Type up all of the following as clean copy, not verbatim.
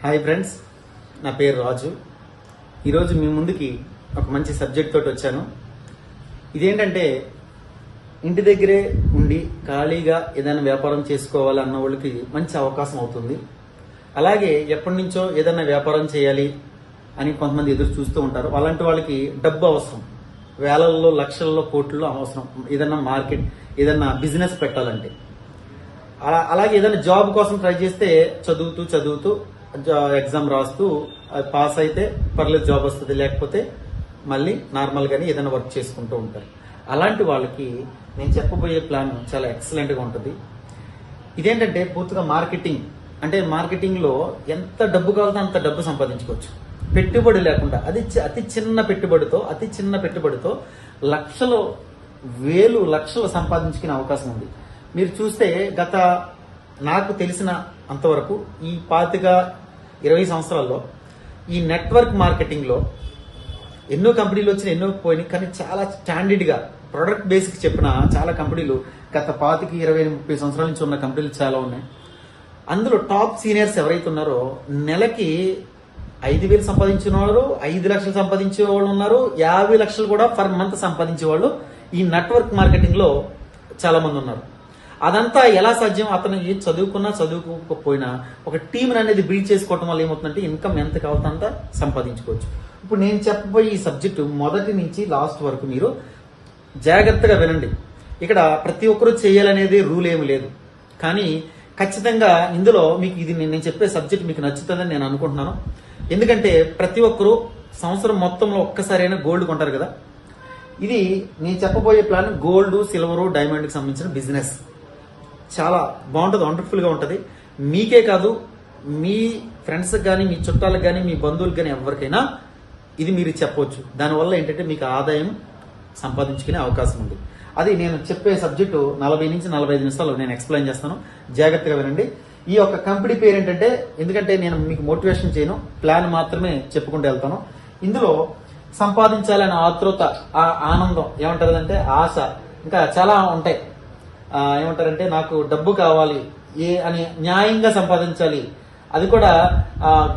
Hi friends, నా పేరు రాజు. ఈరోజు మీ ముందుకి ఒక మంచి సబ్జెక్ట్ తోటి వచ్చాను. ఇదేంటంటే ఇంటి దగ్గరే ఉండి ఖాళీగా ఏదైనా వ్యాపారం చేసుకోవాలన్న వాళ్ళకి మంచి అవకాశం అవుతుంది. అలాగే ఎప్పటి నుంచో ఏదైనా వ్యాపారం చేయాలి అని కొంతమంది ఎదురు చూస్తూ ఉంటారు. అలాంటి వాళ్ళకి డబ్బు అవసరం, వేలల్లో లక్షల్లో కోట్లలో అవసరం. ఏదైనా మార్కెట్, ఏదైనా బిజినెస్ పెట్టాలంటే, అలాగే ఏదైనా జాబ్ కోసం ట్రై చేస్తే చదువుతూ ఎగ్జామ్ రాస్తూ పాస్ అయితే పర్లేదు, జాబ్ వస్తుంది. లేకపోతే మళ్ళీ నార్మల్గానే ఏదైనా వర్క్ చేసుకుంటూ ఉంటారు. అలాంటి వాళ్ళకి నేను చెప్పబోయే ప్లాన్ చాలా ఎక్సలెంట్గా ఉంటుంది. ఇదేంటంటే పూర్తిగా మార్కెటింగ్. అంటే మార్కెటింగ్లో ఎంత డబ్బు కావాలో అంత డబ్బు సంపాదించుకోవచ్చు, పెట్టుబడి లేకుండా. అది అతి చిన్న పెట్టుబడితో లక్షలు, వేలు లక్షలు సంపాదించుకునే అవకాశం ఉంది. మీరు చూస్తే నాకు తెలిసిన అంతవరకు ఈ 20 సంవత్సరాల్లో ఈ నెట్వర్క్ మార్కెటింగ్లో ఎన్నో కంపెనీలు వచ్చిన, ఎన్నో పోయినాయి. కానీ చాలా స్టాండర్డ్గా ప్రొడక్ట్ బేసిక్ చెప్పిన చాలా కంపెనీలు గత 20, 20, 30 సంవత్సరాల నుంచి ఉన్న కంపెనీలు చాలా ఉన్నాయి. అందులో టాప్ సీనియర్స్ ఎవరైతే ఉన్నారో నెలకి 5,000 సంపాదించిన వాళ్ళు, 5 లక్షలు సంపాదించే వాళ్ళు ఉన్నారు, 50 లక్షలు కూడా పర్ మంత్ సంపాదించే వాళ్ళు ఈ నెట్వర్క్ మార్కెటింగ్ లో చాలా మంది ఉన్నారు. అదంతా ఎలా సాధ్యం? అతను చదువుకున్నా చదువుకోకపోయినా ఒక టీం అనేది బిల్డ్ చేసుకోవటం వల్ల ఏమవుతుందంటే ఇన్కమ్ ఎంత కావాలో అంత సంపాదించుకోవచ్చు. ఇప్పుడు నేను చెప్పబోయే ఈ సబ్జెక్టు మొదటి నుంచి లాస్ట్ వరకు మీరు జాగ్రత్తగా వినండి. ఇక్కడ ప్రతి ఒక్కరూ చేయాలనేది రూల్ ఏమి లేదు. కానీ ఖచ్చితంగా ఇందులో మీకు ఇది నేను చెప్పే సబ్జెక్ట్ మీకు నచ్చుతుందని నేను అనుకుంటున్నాను. ఎందుకంటే ప్రతి ఒక్కరూ సంవత్సరం మొత్తంలో ఒక్కసారైనా గోల్డ్ కొంటారు కదా. ఇది నేను చెప్పబోయే ప్లాన్ గోల్డ్, సిల్వర్, డైమండ్కి సంబంధించిన బిజినెస్. చాలా బాగుంటుంది, వండర్ఫుల్గా ఉంటుంది. మీకే కాదు, మీ ఫ్రెండ్స్కి కానీ, మీ చుట్టాలకు కానీ, మీ బంధువులకు కానీ ఎవరికైనా ఇది మీరు చెప్పవచ్చు. దానివల్ల ఏంటంటే మీకు ఆదాయం సంపాదించుకునే అవకాశం ఉంది. అది నేను చెప్పే సబ్జెక్టు 40 నుంచి 45 నిమిషాలు నేను ఎక్స్ప్లెయిన్ చేస్తాను. జాగ్రత్తగా వినండి. ఈ యొక్క కంపెనీ పేరు ఏంటంటే, ఎందుకంటే నేను మీకు మోటివేషన్ చేయను, ప్లాన్ మాత్రమే చెప్పుకుంటూ వెళ్తాను. ఇందులో సంపాదించాలనే ఆతృత, ఆ ఆనందం, ఏమంటారంటే ఆశ, ఇంకా చాలా ఉంటాయి. ఏమంటారంటే నాకు డబ్బు కావాలి అని, న్యాయంగా సంపాదించాలి, అది కూడా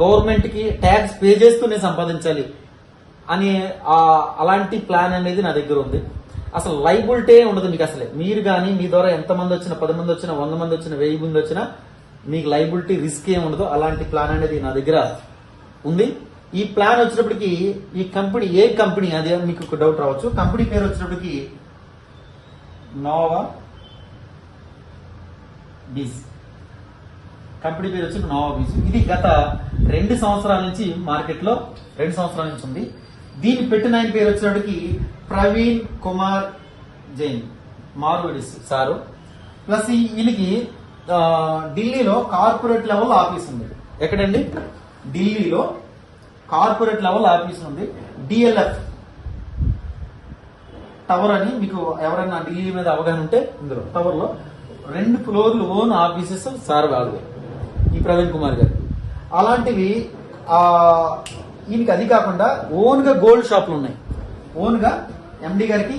గవర్నమెంట్ కి ట్యాక్స్ పే చేస్తూనే సంపాదించాలి అని అలాంటి ప్లాన్ అనేది నా దగ్గర ఉంది. అసలు లైబిలిటీ ఉండదు మీకు. అసలే మీరు కానీ మీ ద్వారా ఎంతమంది వచ్చినా, 10 మంది వచ్చినా, 100 మంది వచ్చినా, 1000 మంది వచ్చినా మీకు లైబిలిటీ, రిస్క్ ఏమి ఉండదు. అలాంటి ప్లాన్ అనేది నా దగ్గర ఉంది. ఈ ప్లాన్ వచ్చినప్పటికి ఈ కంపెనీ ఏ కంపెనీ అది మీకు డౌట్ రావచ్చు. కంపెనీ పేరు వచ్చినప్పటికి నోవా బీజ్. కంపెనీ పేరు వచ్చి నోవా బీజ్. ఇది గత 2 సంవత్సరాల నుంచి మార్కెట్లో, 2 సంవత్సరాల నుంచి ఉంది. దీన్ని పెట్టిన ఆయన పేరు వచ్చినప్పటికి ప్రవీణ్ కుమార్ జైన్, మార్వడిస్ సారు. ప్లస్ వీళ్ళకి ఢిల్లీలో కార్పొరేట్ లెవెల్ ఆఫీస్ ఉంది. ఎక్కడండి? ఢిల్లీలో కార్పొరేట్ లెవెల్ ఆఫీస్ ఉంది. డిఎల్ఎఫ్ టవర్ అని, మీకు ఎవరైనా ఢిల్లీ మీద అవగాహన ఉంటే ఇందులో టవర్ లో 2 ఫ్లోర్లు ఓన్ ఆఫీసెస్ సార్ వాళ్ళు, ఈ ప్రవీణ్ కుమార్ గారు. అలాంటివి ఈయనకి అది కాకుండా ఓన్ గా గోల్డ్ షాపులు ఉన్నాయి. ఓన్ గా ఎండి గారికి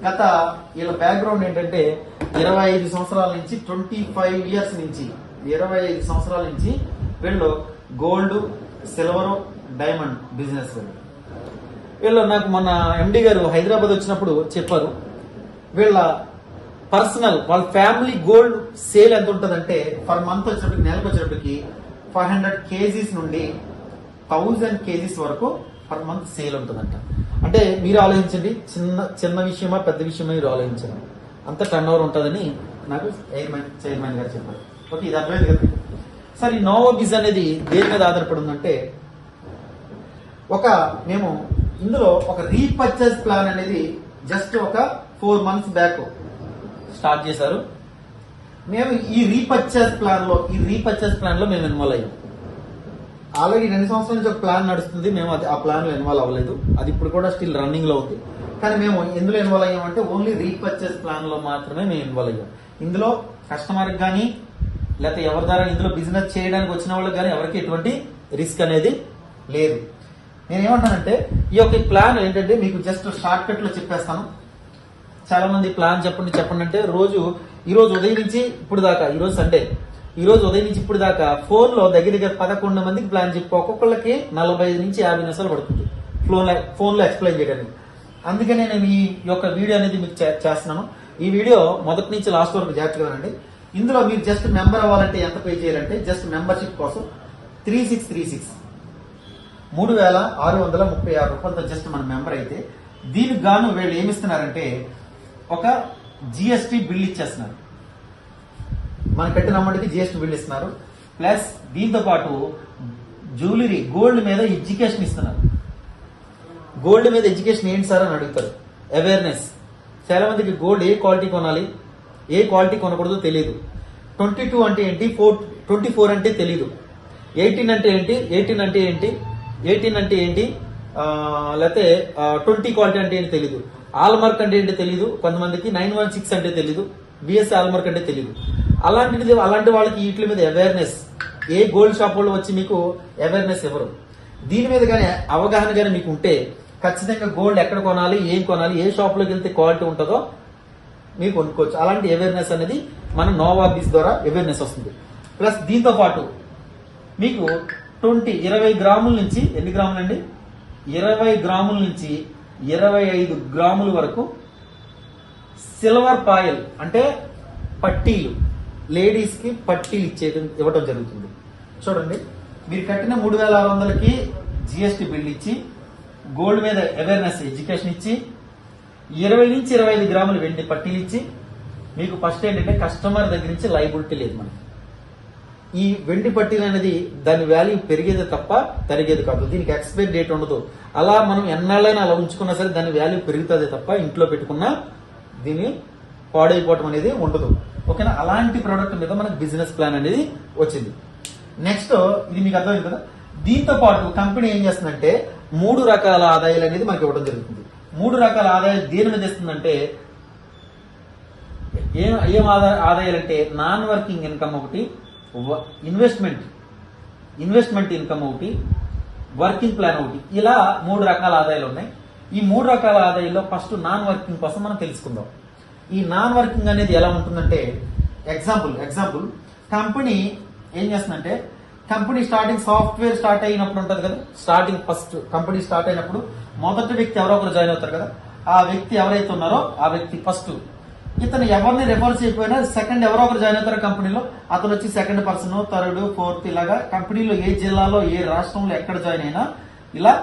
గత వీళ్ళ బ్యాక్గ్రౌండ్ ఏంటంటే 25 సంవత్సరాల నుంచి, 25 ఇయర్స్ నుంచి, 25 సంవత్సరాల నుంచి వీళ్ళు గోల్డ్, సిల్వర్, డైమండ్ బిజినెస్. వీళ్ళు నాకు మొన్న ఎండి గారు హైదరాబాద్ వచ్చినప్పుడు చెప్పారు, వీళ్ళ పర్సనల్, వాళ్ళ ఫ్యామిలీ గోల్డ్ సేల్ ఎంత ఉంటుందంటే పర్ మంత్ వచ్చినప్పటికి, నెలకు వచ్చేటప్పటికి 500 కేజీస్ నుండి 1000 కేజీస్ వరకు పర్ మంత్ సేల్ ఉంటుందంట. అంటే మీరు ఆలోచించండి, చిన్న విషయమా పెద్ద విషయమా మీరు ఆలోచించండి, అంత టర్న్ ఓవర్ ఉంటుందని నాకు చైర్మన్ గారు చెప్పారు. ఓకే, ఇది అర్థమైంది కదా. సరే, ఈ నోవా బిజ్ అనేది దేని మీద ఆధారపడి ఉందంటే, మేము ఇందులో ఒక రీపర్చేస్ ప్లాన్ అనేది జస్ట్ ఒక 4 మంత్స్ బ్యాక్ స్టార్ట్ చేశారు. మేము ఈ రీపర్చేస్ ప్లాన్ లో మేము ఇన్వాల్వ్ అయ్యాం. ఆల్రెడీ 2 సంవత్సరాల నుంచి ఒక ప్లాన్ నడుస్తుంది. మేము ఆ ప్లాన్ లో ఇన్వాల్వ్ అవ్వలేదు. అది ఇప్పుడు కూడా స్టిల్ రన్నింగ్ లో ఉంది. కానీ మేము ఎందులో ఇన్వాల్వ్ అయ్యామంటే ఓన్లీ రీపర్చేస్ ప్లాన్ లో మాత్రమే మేము ఇన్వాల్వ్ అయ్యాం. ఇందులో కస్టమర్ కానీ, లేకపోతే ఎవరి ద్వారా ఇందులో బిజినెస్ చేయడానికి వచ్చిన వాళ్ళకి కానీ ఎవరికి ఎటువంటి రిస్క్ అనేది లేదు. నేనేమంటానంటే ఈ యొక్క ప్లాన్ ఏంటంటే మీకు జస్ట్ షార్ట్ కట్ లో చెప్పేస్తాను. చాలా మంది ప్లాన్ చెప్పండి అంటే ఈ రోజు ఉదయం నుంచి ఇప్పుడు దాకా, ఈరోజు సండే, ఈ రోజు ఉదయం నుంచి ఇప్పుడు దాకా ఫోన్ లో దగ్గర దగ్గర 11 మందికి ప్లాన్ చెప్పి ఒక్కొక్కళ్ళకి 45 నుంచి 50 నిమిషాలు పడుతుంది ఫోన్ లో ఎక్స్ప్లెయిన్ చేయడానికి. అందుకనే నేను ఈ యొక్క వీడియో అనేది మీకు చేస్తున్నాను. ఈ వీడియో మొదటి నుంచి లాస్ట్ వరకు జాగ్రత్తగా వినండి. ఇందులో మీరు జస్ట్ మెంబర్ అవ్వాలంటే ఎంత పే చేయాలంటే జస్ట్ మెంబర్షిప్ కోసం 3636 3636 రూపాయలతో జస్ట్ మన మెంబర్ అయితే దీనికి గాను వీళ్ళు ఏమిస్తున్నారంటే ఒక జిఎస్టీ బిల్ ఇచ్చేస్తున్నారు. మన కట్టిన అమౌంట్కి జిఎస్టీ బిల్ ఇస్తున్నారు. ప్లస్ దీంతో పాటు జ్యువెలరీ గోల్డ్ మీద ఎడ్యుకేషన్ ఇస్తున్నారు. గోల్డ్ మీద ఎడ్యుకేషన్ ఏంటి సార్ అని అడుగుతారు. అవేర్నెస్. చాలా మందికి గోల్డ్ ఏ క్వాలిటీ కొనాలి, ఏ క్వాలిటీ కొనకూడదో తెలియదు. 22 అంటే ఏంటి, 24 అంటే తెలియదు. 18 అంటే ఏంటి, 18 అంటే ఏంటి, 18 అంటే ఏంటి, లేకపోతే 20 క్వాలిటీ అంటే ఏంటి తెలియదు. ఆల్ మార్క్ అంటే ఏంటి తెలియదు. కొంతమందికి 916 అంటే తెలియదు. బిఎస్సి ఆల్ మార్క్ అంటే తెలియదు. అలాంటి వాళ్ళకి వీటి మీద అవేర్నెస్ ఏ గోల్డ్ షాప్ వాళ్ళు వచ్చి మీకు అవేర్నెస్ ఇవ్వరు. దీని మీద కానీ అవగాహన కానీ మీకు ఉంటే ఖచ్చితంగా గోల్డ్ ఎక్కడ కొనాలి, ఏం కొనాలి, ఏ షాప్ లోకి వెళ్తే క్వాలిటీ ఉంటుందో మీకు కొనుక్కోవచ్చు. అలాంటి అవేర్నెస్ అనేది మన నోవాబీస్ ద్వారా అవేర్నెస్ వస్తుంది. ప్లస్ దీంతో పాటు మీకు 20 గ్రాముల నుంచి ఎన్ని గ్రాములు అండి, 20 గ్రాముల నుంచి 25 గ్రాముల వరకు సిల్వర్ పాయల్ అంటే పట్టీలు, లేడీస్ కి పట్టీలు ఇవ్వడం జరుగుతుంది. చూడండి, మీరు కట్టిన 3600కి జిఎస్టీ బిల్ ఇచ్చి గోల్డ్ మీద అవేర్నెస్ ఎడ్యుకేషన్ ఇచ్చి 20 నుంచి 25 గ్రాములు వెండి పట్టీలు ఇచ్చి మీకు ఫస్ట్ ఏంటంటే కస్టమర్ దగ్గర నుంచి లైబిలిటీ లేదు. మనకి ఈ వెండి పట్టీలు అనేది దాని వాల్యూ పెరిగేది తప్ప తరిగేది కాదు. దీనికి ఎక్స్పైరీ డేట్ ఉండదు. అలా మనం ఎన్నాళ్ళైనా అలా ఉంచుకున్నా సరే దాని వాల్యూ పెరుగుతుంది తప్ప ఇంట్లో పెట్టుకున్నా దీన్ని పాడైపోవటం అనేది ఉండదు. ఓకేనా? అలాంటి ప్రోడక్ట్ మీద మనకు బిజినెస్ ప్లాన్ అనేది వచ్చింది. నెక్స్ట్ ఇది మీకు అర్థమైంది కదా. దీంతో పాటు కంపెనీ ఏం చేస్తుందంటే 3 రకాల ఆదాయాలు అనేది మనకి ఇవ్వడం జరుగుతుంది. 3 రకాల ఆదాయాలు దేని మీద ఇస్తుందంటే ఏం ఆదాయాలు అంటే నాన్ వర్కింగ్ ఇన్కమ్ ఒకటి, ఇన్వెస్ట్మెంట్ ఇన్కమ్ ఒకటి, వర్కింగ్ ప్లాన్ ఒకటి, ఇలా 3 రకాల ఆదాయాలు ఉన్నాయి. ఈ 3 రకాల ఆదాయాల్లో ఫస్ట్ నాన్ వర్కింగ్ కోసం మనం తెలుసుకుందాం. ఈ నాన్ వర్కింగ్ అనేది ఎలా ఉంటుందంటే ఎగ్జాంపుల్ కంపెనీ ఏం చేస్తుందంటే కంపెనీ స్టార్టింగ్ సాఫ్ట్వేర్ స్టార్ట్ అయినప్పుడు ఉంటుంది కదా, స్టార్టింగ్ ఫస్ట్ కంపెనీ స్టార్ట్ అయినప్పుడు మొదటి వ్యక్తి ఎవరో ఒకరు జాయిన్ అవుతారు కదా. ఆ వ్యక్తి ఎవరైతే ఉన్నారో ఆ వ్యక్తి ఫస్ట్ ఇతను ఎవరిని రెఫర్ చేయకపోయినా సెకండ్ ఎవరో ఒకరు జాయిన్ అవుతారు కంపెనీలో. అతను వచ్చి సెకండ్ పర్సన్, థర్డ్, ఫోర్త్ ఇలాగా కంపెనీలో ఏ జిల్లాలో ఏ రాష్ట్రంలో ఎక్కడ జాయిన్ అయినా ఇలా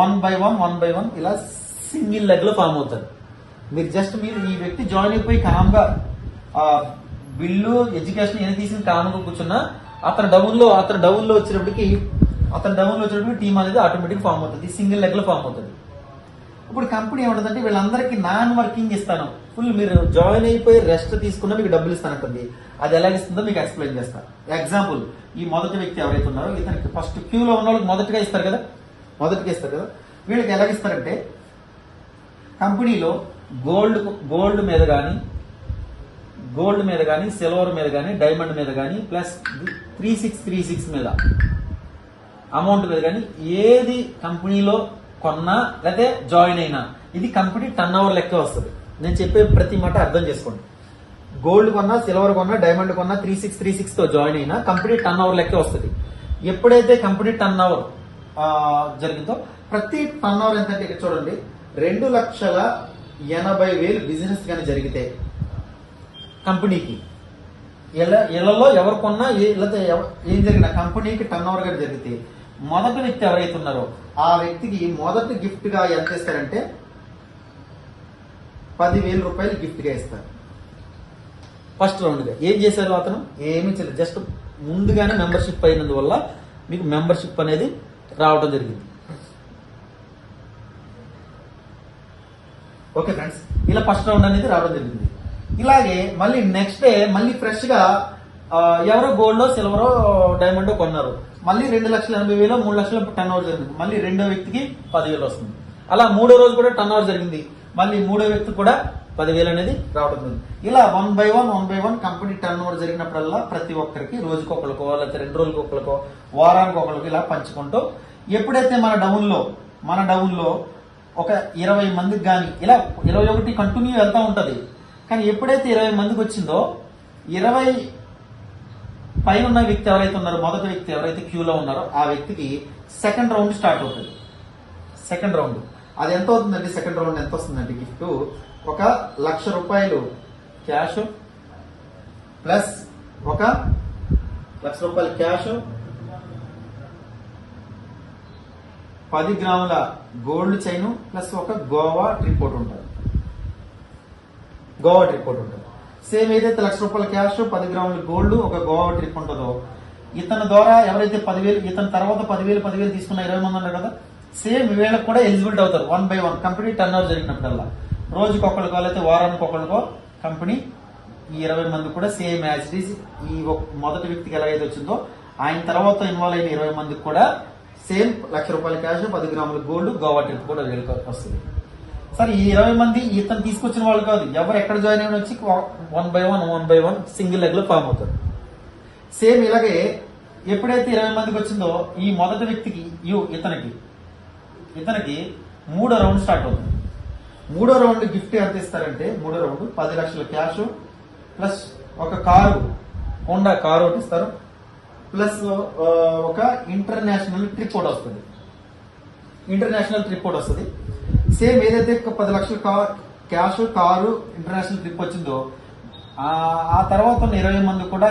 1 by 1 ఇలా సింగిల్ లెగ్ లో ఫామ్ అవుతారు. మీరు ఈ వ్యక్తి జాయిన్ అయిపోయి కామ్గా బిల్లు ఎడ్యుకేషన్ ఏది తీసిన కామ్గా కూర్చున్నా అతని డౌన్ లో వచ్చినప్పటికి టీమ్ అనేది ఆటోమేటిక్ ఫామ్ అవుతుంది. సింగిల్ లెగ్ లో ఫామ్ అవుతుంది. ఇప్పుడు కంపెనీ ఏమంటుందంటే వీళ్ళందరికీ నాన్ వర్కింగ్ ఇస్తాను, ఫుల్ మీరు జాయిన్ అయిపోయి రెస్ట్ తీసుకున్నా మీకు డబ్బులు ఇస్తానంటుంది. అది ఎలాగిస్తుందో మీకు ఎక్స్ప్లెయిన్ చేస్తాను. ఎగ్జాంపుల్, ఈ మొదటి వ్యక్తి ఎవరైతే ఉన్నారో ఇతనికి ఫస్ట్ క్యూలో ఉన్న వాళ్ళకి మొదటిగా ఇస్తారు కదా. వీళ్ళకి ఎలాగిస్తారంటే కంపెనీలో గోల్డ్ మీద కానీ సిల్వర్ మీద కానీ డైమండ్ మీద కానీ ప్లస్ 3636 మీద అమౌంట్ మీద కానీ ఏది కంపెనీలో కొన్నా లేకపోతే జాయిన్ అయినా ఇది కంపెనీ టర్న్ ఓవర్ లెక్క వస్తుంది. నేను చెప్పే ప్రతి మాట అర్థం చేసుకోండి. గోల్డ్ కొన్నా, సిల్వర్ కొన్నా, డైమండ్ కొన్నా 3636 తో జాయిన్ అయినా కంపెనీ టర్న్ ఓవర్ లెక్క వస్తుంది. ఎప్పుడైతే కంపెనీ టర్న్ ఓవర్ జరిగిందో ప్రతి టర్న్ ఓవర్ ఎంత అంటే చూడండి 2,80,000 బిజినెస్ కానీ జరిగితే కంపెనీకి ఇళ్లలో ఎవరు కొన్నా ఏం జరిగిన కంపెనీకి టర్న్ ఓవర్ గానీ జరిగితే మొదటి వ్యక్తి ఎవరైతే ఉన్నారో ఆ వ్యక్తికి మొదటి గిఫ్ట్ గా ఎంత ఇస్తారంటే 10,000 రూపాయలు గిఫ్ట్ గా ఇస్తారు. ఫస్ట్ రౌండ్ గా ఏం చేశారు అతను ఏమీ చేయలేదు, జస్ట్ ముందుగానే మెంబర్షిప్ అయినందువల్ల మీకు మెంబర్షిప్ అనేది రావడం జరిగింది. ఓకే ఫ్రెండ్స్, ఇలా ఫస్ట్ రౌండ్ అనేది రావడం జరిగింది. ఇలాగే మళ్ళీ నెక్స్ట్ డే మళ్ళీ ఫ్రెష్ గా ఎవరో గోల్డ్ సిల్వరో డైమండ్ కొన్నారు, మళ్ళీ 2,80,000 3 లక్షల టర్న్ ఓవర్ జరిగింది. మళ్ళీ రెండో వ్యక్తికి 10,000 వస్తుంది. అలా మూడో రోజు కూడా టర్న్ ఓవర్ జరిగింది, మళ్ళీ మూడో వ్యక్తికి కూడా 10,000 అనేది రావడం జరిగింది. ఇలా 1 by 1 కంపెనీ టర్న్ ఓవర్ జరిగినప్పుడల్లా ప్రతి ఒక్కరికి రోజుకొకరికో లేకపోతే 2 రోజులకు ఒకరికో వారానికి ఒకరికి ఇలా పంచుకుంటూ ఎప్పుడైతే మన డౌన్ లో ఒక 20 మందికి కానీ ఇలా 21 కంటిన్యూ వెళ్తా ఉంటది. కానీ ఎప్పుడైతే 20 మందికి వచ్చిందో 20 పైన ఉన్న వ్యక్తి ఎవరైతే ఉన్నారో, మొదటి వ్యక్తి ఎవరైతే క్యూలో ఉన్నారో ఆ వ్యక్తికి సెకండ్ రౌండ్ స్టార్ట్ అవుతుంది. సెకండ్ రౌండ్ అది ఎంత అవుతుందండి? సెకండ్ రౌండ్ ఎంత వస్తుందండి? గిఫ్ట్ 1,00,000 రూపాయలు క్యాష్ ప్లస్ 1,00,000 రూపాయలు క్యాష్, 10 గ్రాముల గోల్డ్ చైన్ ప్లస్ ఒక గోవా ట్రిప్ ఒకటి ఉంటుంది. గోవా ట్రిప్ ఒకటి ఉంటుంది. సేమ్ ఏదైతే 1,00,000 రూపాయల క్యాష్, 10 గ్రాముల గోల్డ్, ఒక గోవా ట్రిప్ ఉంటుందో, ఇతని ద్వారా ఎవరైతే 10,000, ఇతని తర్వాత 10,000 తీసుకున్న 20 మంది ఉన్నారు కదా, సేమ్ వీళ్ళకి కూడా ఎలిజిబిలిటీ అవుతారు 1 by 1 కంపెనీ టర్న్ ఓవర్ జరిగినప్పుడల్లా. రోజుకి ఒకళ్ళకో లేకపోతే వారానికి ఒకళ్ళకో కంపెనీ ఈ 20 మంది కూడా సేమ్ యాజ్ ఇట్ ఈస్ ఈ మొదటి వ్యక్తికి ఎలాగైతే వచ్చిందో ఆయన తర్వాత ఇన్వాల్వ్ అయిన 20 మందికి కూడా సేమ్ 1,00,000 రూపాయల క్యాష్, 10 గ్రాముల గోల్డ్, గోవా ట్రిప్ కూడా వీళ్ళకి వస్తుంది. సరే ఈ 20 మంది ఇతను తీసుకొచ్చిన వాళ్ళు కాదు, ఎవరు ఎక్కడ జాయిన్ అయిన వచ్చి 1 by 1 సింగిల్ లెగ్ లో ఫామ్ అవుతారు. సేమ్ ఇలాగే ఎప్పుడైతే 20 మందికి వచ్చిందో ఈ మొదటి వ్యక్తికి ఇతనికి 3వ రౌండ్ స్టార్ట్ అవుతుంది. 3వ రౌండ్ గిఫ్ట్ ఎంత ఇస్తారంటే, 3వ రౌండ్ 10 లక్షల క్యాష్ ప్లస్ ఒక కారు, హోండా కారు ఒకటి ఇస్తారు, ప్లస్ ఒక ఇంటర్నేషనల్ ట్రిప్ ఒకటి వస్తుంది. సేమ్ ఏదైతే 10 లక్షల క్యాష్, కారు, ఇంటర్నేషనల్ ట్రిప్ వచ్చిందో ఆ తర్వాత 20 మంది కూడా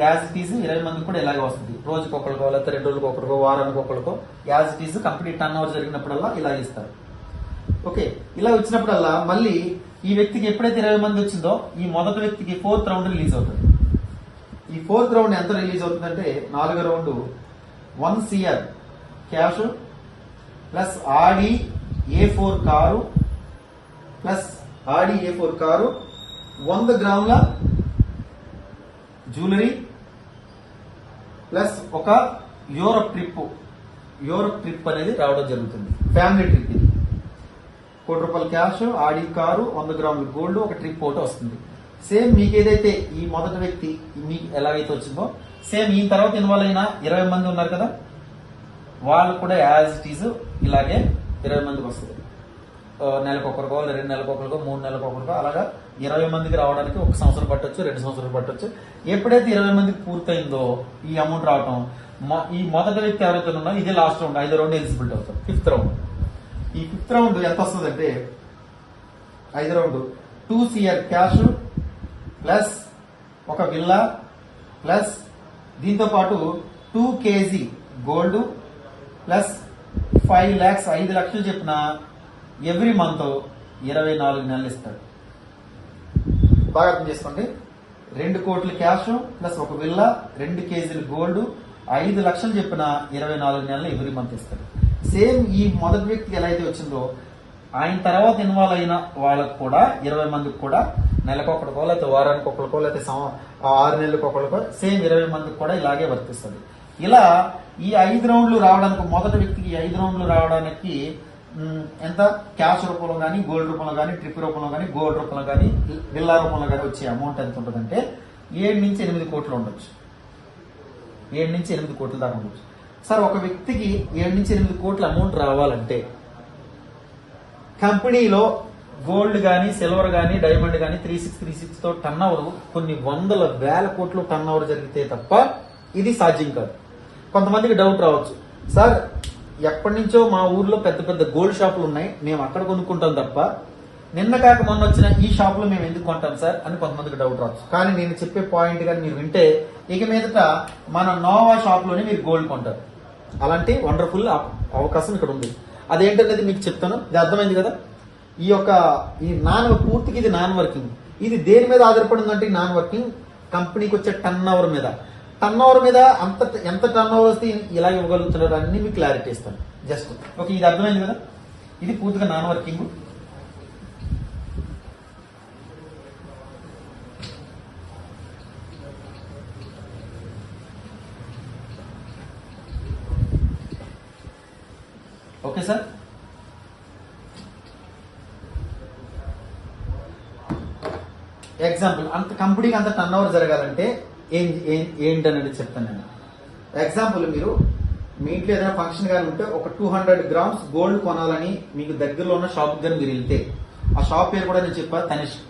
యాజ్ ఇట్ ఈజ్ 20 మంది కూడా ఇలాగే వస్తుంది. రోజుకి ఒకరికో లేకపోతే 2 రోజులకు ఒకరికో వారానికి ఒకరికో as it is complete turn over జరిగినప్పుడల్లా ఇలా ఇస్తారు. ఓకే, ఇలా వచ్చినప్పుడల్లా మళ్ళీ ఈ వ్యక్తికి ఎప్పుడైతే 20 మంది వచ్చిందో ఈ మొదటి వ్యక్తికి 4th రౌండ్ రిలీజ్ అవుతుంది. ఈ 4th రౌండ్ ఎంత రిలీజ్ అవుతుందంటే 4వ రౌండ్ 1 CR క్యాష్ ప్లస్ ఆడి A4 కారు ప్లస్ ఆడి A4 కారు, 100 గ్రాముల జ్యువెలరీ ప్లస్ ఒక యూరప్ ట్రిప్ అనేది రావడం జరుగుతుంది. ఫ్యామిలీ ట్రిప్ ఇది. 1 కోటి రూపాయల క్యాష్, ఆడి కారు, 100 గ్రాముల గోల్డ్, ఒక ట్రిప్ ఫోటో వస్తుంది. సేమ్ మీకు ఏదైతే ఈ మొదటి వ్యక్తి మీకు ఎలాగైతే వచ్చిందో సేమ్ ఈ తర్వాత ఇన్వాల్వ్ అయిన 20 మంది ఉన్నారు కదా, వాళ్ళు కూడా యాజ్ ఇట్ ఈజ్ ఇలాగే 20 మందికి వస్తుంది. నెలకు ఒకరికో, 2 నెలలకు ఒకరికో, 3 నెలలకు ఒకరికో, అలాగా 20 మందికి రావడానికి 1 సంవత్సరం పట్టొచ్చు, 2 సంవత్సరాలు పట్టొచ్చు. ఎప్పుడైతే 20 మందికి పూర్తయిందో ఈ అమౌంట్ రావటం, ఈ మొదటి వ్యక్తి ఎవరైతే ఉన్నా ఇదే లాస్ట్ రౌండ్, 5వ రౌండ్ ఎలిజిబిలిటీ అవుతారు. 5th round. ఈ 5th రౌండ్ ఎంత వస్తుందంటే 5వ రౌండ్ 2 CR క్యాష్ ప్లస్ ఒక విల్లా ప్లస్ దీంతో పాటు 2 kg గోల్డ్ ప్లస్ 5 lakhs 5 లక్షలు చెప్పిన ఎవ్రీ మంత్ 24 నెలలు ఇస్తాడు. బాగా అర్థం చేసుకోండి. 2 కోట్ల క్యాష్ ప్లస్ ఒక విల్లా, 2 కేజీలు గోల్డ్, 5 లక్షలు చెప్పిన 24 నెలలు ఎవ్రీ మంత్ ఇస్తాడు. సేమ్ ఈ మొదటి వ్యక్తికి ఎలా అయితే వచ్చిందో ఆయన తర్వాత ఇన్వాల్వ్ అయిన వాళ్ళకు కూడా 20 మందికి కూడా నెలకు ఒకటికో లేకపోతే వారానికి ఒకరికో లేకపోతే 6 నెలలకు ఒకరికో సేమ్ 20 మందికి కూడా ఇలాగే వర్తిస్తుంది. ఇలా ఈ 5 రౌండ్లు రావడానికి మొదటి వ్యక్తికి 5 రౌండ్లు రావడానికి ఎంత క్యాష్ రూపంలో కానీ, గోల్డ్ రూపంలో కానీ, ట్రిప్ రూపంలో కానీ, గోల్డ్ రూపంలో కానీ, విల్లా రూపంలో కానీ వచ్చే అమౌంట్ ఎంత ఉంటుందంటే 7 నుంచి 8 కోట్లు ఉండొచ్చు. 7 నుంచి 8 కోట్ల దాకా ఉండొచ్చు. సార్ ఒక వ్యక్తికి 7 నుంచి 8 కోట్ల అమౌంట్ రావాలంటే కంపెనీలో గోల్డ్ కానీ, సిల్వర్ కానీ, డైమండ్ కానీ 3636 తో టర్న్ ఓవర్ కొన్ని వందల వేల కోట్లు టర్న్ ఓవర్ జరిగితే తప్ప ఇది సాధ్యం కాదు. కొంతమందికి డౌట్ రావచ్చు, సార్ ఎప్పటి నుంచో మా ఊర్లో పెద్ద పెద్ద గోల్డ్ షాపులు ఉన్నాయి, మేము అక్కడ కొనుక్కుంటాం తప్ప నిన్న కాక మొన్న వచ్చిన ఈ షాపులో మేము ఎందుకు కొంటాం సార్ అని కొంతమందికి డౌట్ రావచ్చు. కానీ నేను చెప్పే పాయింట్ కానీ మీరు వింటే ఇక మీదట మన నోవా షాప్ లోనే మీరు గోల్డ్ కొంటారు. అలాంటి వండర్ఫుల్ అవకాశం ఇక్కడ ఉంది. అదేంటనేది మీకు చెప్తాను. ఇది అర్థమైంది కదా. ఈ పూర్తిగా ఇది నాన్ వర్కింగ్. ఇది దేని మీద ఆధారపడిందంటే నాన్ వర్కింగ్ కంపెనీకి వచ్చే టర్న్ ఓవర్ మీద ఎంత టర్న్ ఓవర్ వస్తే ఇలా ఇవ్వగలుగుతున్నారు అన్ని మీకు క్లారిటీ ఇస్తాను. జస్ట్ ఓకే, ఇది అర్థమైంది కదా. ఇది పూర్తిగా non working. Okay sir. Example అంత కంపెనీకి అంత టర్న్ ఓవర్ జరగాలంటే ఏంటనేది చెప్తాను నేను. ఎగ్జాంపుల్ మీరు మీ ఇంట్లో ఏదైనా ఫంక్షన్ కానీ ఉంటే ఒక 200 grams గోల్డ్ కొనాలని మీకు దగ్గరలో ఉన్న షాప్ కానీ మీరు వెళ్తే ఆ షాప్ పేరు కూడా నేను చెప్పా తనిష్క్.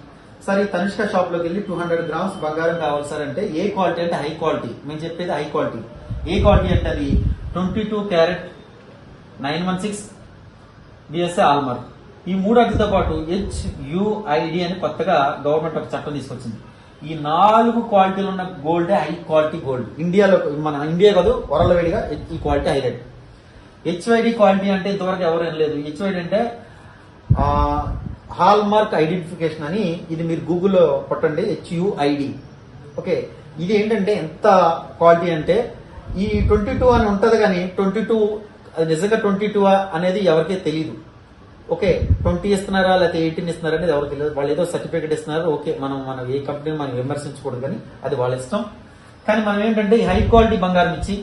సార్ ఈ తనిష్క షాప్ లోకి వెళ్ళి 200 గ్రామ్స్ బంగారం కావాలి సార్ అంటే ఏ క్వాలిటీ అంటే హై క్వాలిటీ. మేము చెప్పేది హై క్వాలిటీ. ఏ క్వాలిటీ అంటే అది 22 క్యారెట్ 916 బిఎస్ఏ హాల్మార్క్. ఈ మూడు అట్లతో పాటు HUID అని కొత్తగా గవర్నమెంట్ ఒక చట్టం తీసుకొచ్చింది. ఈ 4 క్వాలిటీలు ఉన్న గోల్డే హై క్వాలిటీ గోల్డ్. ఇండియాలో, మన ఇండియా కాదు వరల్డ్ వైడ్ గా ఈ క్వాలిటీ హైలైట్. HUID క్వాలిటీ అంటే ఇంతవరకు ఎవరు ఏం లేదు. HUID అంటే హాల్మార్క్ ఐడెంటిఫికేషన్ అని, ఇది మీరు గూగుల్లో కొట్టండి, HUID. ఓకే, ఇది ఏంటంటే ఎంత క్వాలిటీ అంటే ఈ 22 అని ఉంటది కానీ 22 అది నిజంగా 22 అనేది ఎవరికీ తెలియదు. ఓకే, 20 ఇస్తున్నారా లేకపోతే 18 ఇస్తున్నారా అనేది ఎవరికి తెలియదు. వాళ్ళు ఏదో సర్టిఫికేట్ ఇస్తున్నారు. ఓకే, మనం ఏ కంపెనీని మనం విమర్శించకూడదు, కానీ అది వాళ్ళ ఇష్టం. కానీ మనం ఏంటంటే హై క్వాలిటీ బంగారం ఇచ్చి,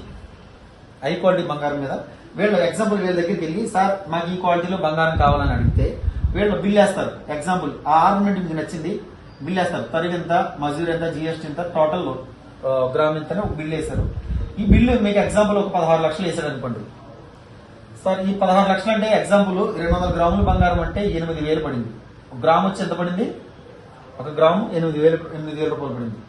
హై క్వాలిటీ బంగారం మీద వీళ్ళు ఎగ్జాంపుల్ వీళ్ళ దగ్గరికి వెళ్ళి సార్ మాకు ఈ క్వాలిటీలో బంగారం కావాలని అడిగితే వీళ్ళు బిల్ వేస్తారు. ఎగ్జాంపుల్ ఆ ఆర్నమెంట్ మీకు నచ్చింది, బిల్ వేస్తారు. తరుగు ఎంత, మజూర్ ఎంత, జిఎస్టీ ఎంత, టోటల్ గ్రామ్ ఎంత ఒక బిల్ వేస్తారు. ఈ బిల్లు మీకు ఎగ్జాంపుల్ ఒక 16 లక్షలు వేసాడు అనుకోండి సార్. ఈ 16 లక్షలు అంటే ఎగ్జాంపుల్ 200 గ్రాముల బంగారం అంటే 8,000 పడింది. ఒక గ్రామ్ వచ్చి ఎంత పడింది? ఒక గ్రాము 8,000 రూపాయలు పడింది.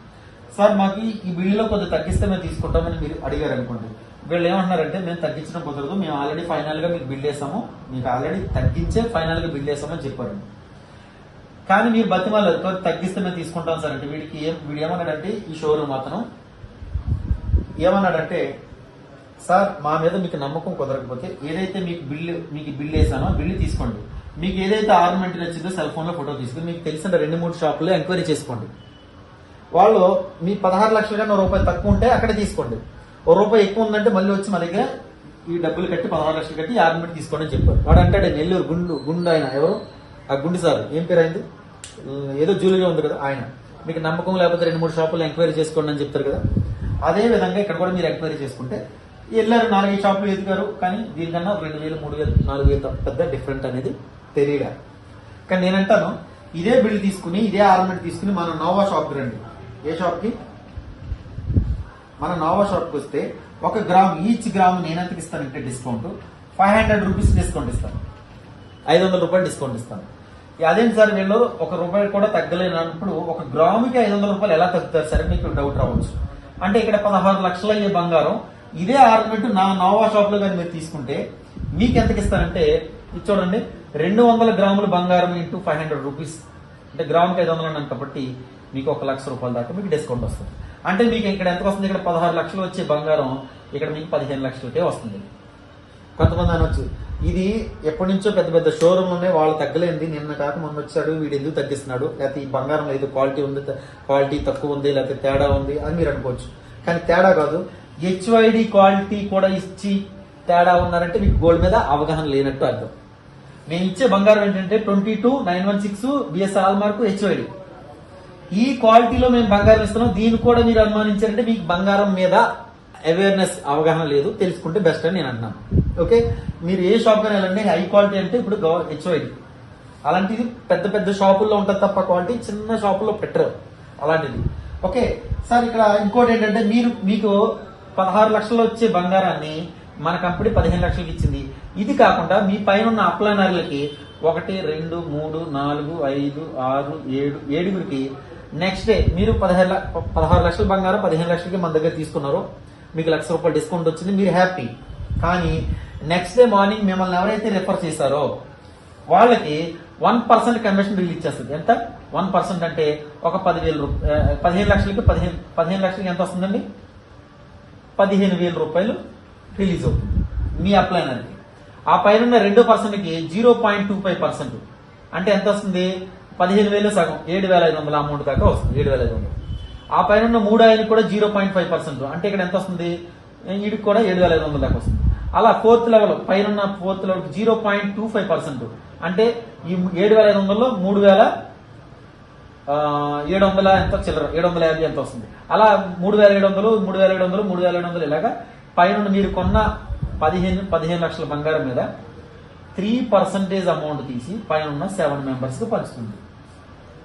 సార్ మాకు ఈ బిల్లులో కొద్దిగా తగ్గిస్తే మేము తీసుకుంటామని మీరు అడిగారు అనుకోండి. వీళ్ళు ఏమంటున్నారంటే మేము తగ్గించడం కుదరదు, మేము ఆల్రెడీ ఫైనల్ గా మీకు బిల్ వేసాము, మీకు ఆల్రెడీ తగ్గించే ఫైనల్ గా బిల్ వేసామని చెప్పారు. కానీ మీరు బతిమాలేదు తగ్గిస్తే మేము తీసుకుంటాం సార్ అంటే వీడు ఏమన్నాడంటే ఈ షోరూమ్ అతను ఏమన్నాడంటే సార్ మా మీద మీకు నమ్మకం కుదరకపోతే ఏదైతే మీకు బిల్ వేసానో బిల్లు తీసుకోండి, మీకు ఏదైతే ఆర్నమెంట్ నచ్చిందో సెల్ ఫోన్ లో ఫోటో తీసుకుని మీకు తెలిసిన 2-3 షాపుల్లో ఎంక్వైరీ చేసుకోండి. వాళ్ళు మీ 16 లక్షల కన్నా రూపాయలు తక్కువ ఉంటే అక్కడే తీసుకోండి. రూపాయి ఎక్కువ ఉందంటే మళ్ళీ వచ్చి మా దగ్గర ఈ డబ్బులు కట్టి 16 లక్షలు కట్టి ఆర్నమెంట్ తీసుకోండి అని చెప్పారు. వాడు అంటాడు నెల్లూరు గుండు ఆయన ఎవరు ఆ గుండు సార్ ఏం పేరు అయింది, ఏదో జ్యువెలరీ ఉంది కదా ఆయన, మీకు నమ్మకం లేకపోతే 2-3 షాపులు ఎంక్వైరీ చేసుకోండి అని చెప్తారు కదా. అదే విధంగా ఇక్కడ కూడా మీరు ఎంక్వైరీ చేసుకుంటే వెళ్ళారు 4-5 షాపులు ఎదుగుతారు, కానీ దీనికన్నా 2,000, 3,000, 4,000 పెద్ద డిఫరెంట్ అనేది తెలియగా. కానీ నేనంటాను ఇదే బిల్ తీసుకుని ఇదే ఆర్నమెంట్ తీసుకుని మన నోవా షాప్కి రండి. ఏ షాప్కి? మన నోవా షాప్కి వస్తే ఒక గ్రామ్ ఈచ్ గ్రామ్ నేనెంతకి ఇస్తానంటే డిస్కౌంట్ 500 రూపీస్ డిస్కౌంట్ ఇస్తాను, 500 రూపాయలు డిస్కౌంట్ ఇస్తాను. అదేంటి సార్ వీళ్ళు 1 రూపాయి కూడా తగ్గలేనప్పుడు ఒక గ్రాముకి 500 రూపాయలు ఎలా తగ్గుతారు సరే మీకు డౌట్ రావచ్చు. అంటే ఇక్కడ 16 లక్షలు అయ్యే బంగారం ఇదే ఆర్నమెంట్ నా నోవా షాప్ లో కానీ మీరు తీసుకుంటే మీకు ఎంతకి ఇస్తానంటే ఇది చూడండి 200 గ్రాముల బంగారం ఇంటూ 500 రూపీస్ అంటే గ్రాముకి 500 అన్నాను కాబట్టి మీకు 1 లక్ష రూపాయల దాకా మీకు డిస్కౌంట్ వస్తుంది. అంటే మీకు ఇక్కడ ఎంత వస్తుంది? ఇక్కడ 16 లక్షలు వచ్చే బంగారం ఇక్కడ మీకు 15 లక్షలకే వస్తుంది. కొంతమంది అనొచ్చు ఇది ఎప్పటి నుంచో పెద్ద పెద్ద షోరూమ్ ఉన్నాయి, వాళ్ళు తగ్గలేంది, నిన్న కాక మొన్న వచ్చాడు వీడు ఎందుకు తగ్గిస్తున్నాడు, లేకపోతే ఈ బంగారం లేదు క్వాలిటీ ఉంది, క్వాలిటీ తక్కువ ఉంది, లేకపోతే తేడా ఉంది అని మీరు అనుకోవచ్చు. కానీ తేడా కాదు, HUID క్వాలిటీ కూడా ఇచ్చి తేడా ఉన్నారంటే మీకు గోల్డ్ మీద అవగాహన లేనట్టు అర్థం. నేను ఇచ్చే బంగారం ఏంటంటే 22 916 బిఎస్ హాల్మార్క్ HUID. ఈ క్వాలిటీలో మేము బంగారం ఇస్తున్నాం, దీన్ని కూడా మీరు అనుమానించారంటే మీకు బంగారం మీద అవేర్నెస్ అవగాహన లేదు, తెలుసుకుంటే బెస్ట్ అని నేను అంటున్నాను. ఓకే, మీరు ఏ షాప్ కానీ వెళ్ళండి, హై క్వాలిటీ అంటే ఇప్పుడు HUID అలాంటిది పెద్ద పెద్ద షాపుల్లో ఉంటుంది తప్ప క్వాలిటీ చిన్న షాపుల్లో పెట్టరు అలాంటిది. ఓకే సార్, ఇక్కడ ఇంకోటి ఏంటంటే మీకు 16 లక్షలు వచ్చే బంగారాన్ని మన కంపెనీ 15 లక్షలకి ఇచ్చింది. ఇది కాకుండా మీ పైన ఉన్న అప్లైనర్లకి 1 2 3 4 5 6 7 7గురికి నెక్స్ట్ డే మీరు 16 లక్షల బంగారం 15 లక్షలకి మన దగ్గర తీసుకున్నారు, మీకు 1 లక్ష రూపాయలు డిస్కౌంట్ వచ్చింది, మీరు హ్యాపీ. కానీ నెక్స్ట్ డే మార్నింగ్ మిమ్మల్ని ఎవరైతే రిఫర్ చేశారో వాళ్ళకి 1% కమిషన్ రిలీజ్ చేస్తుంది. ఎంత? 1% అంటే ఒక 10,000 రూపాయలు. 15 లక్షలకి 15 లక్షలకి ఎంత వస్తుందండి? 15,000 రూపాయలు రిలీజ్ అవుతుంది మీ అప్లైనర్కి. ఆ పైన 2%కి 0.25% అంటే ఎంత వస్తుంది? 15,000 సగం 7,500 అమౌంట్ దాకా వస్తుంది, 7,500. ఆ పైన 3 కూడా 0.5% అంటే ఇక్కడ ఎంత వస్తుంది? వీడికి కూడా 7,500 దాకా వస్తుంది. అలా ఫోర్త్ లెవెల్ పైన 4th లెవెల్ 0.25% అంటే ఈ 7,500లో 3,700 ఎంత చిల్లర 750 ఎంత వస్తుంది. అలా 3,700 3,700 3,700 ఇలాగా పైన మీరు కొన్న 15 లక్షల బంగారం మీద 3% అమౌంట్ తీసి పైన ఉన్న 7 మెంబర్స్ కు పంచుతుంది.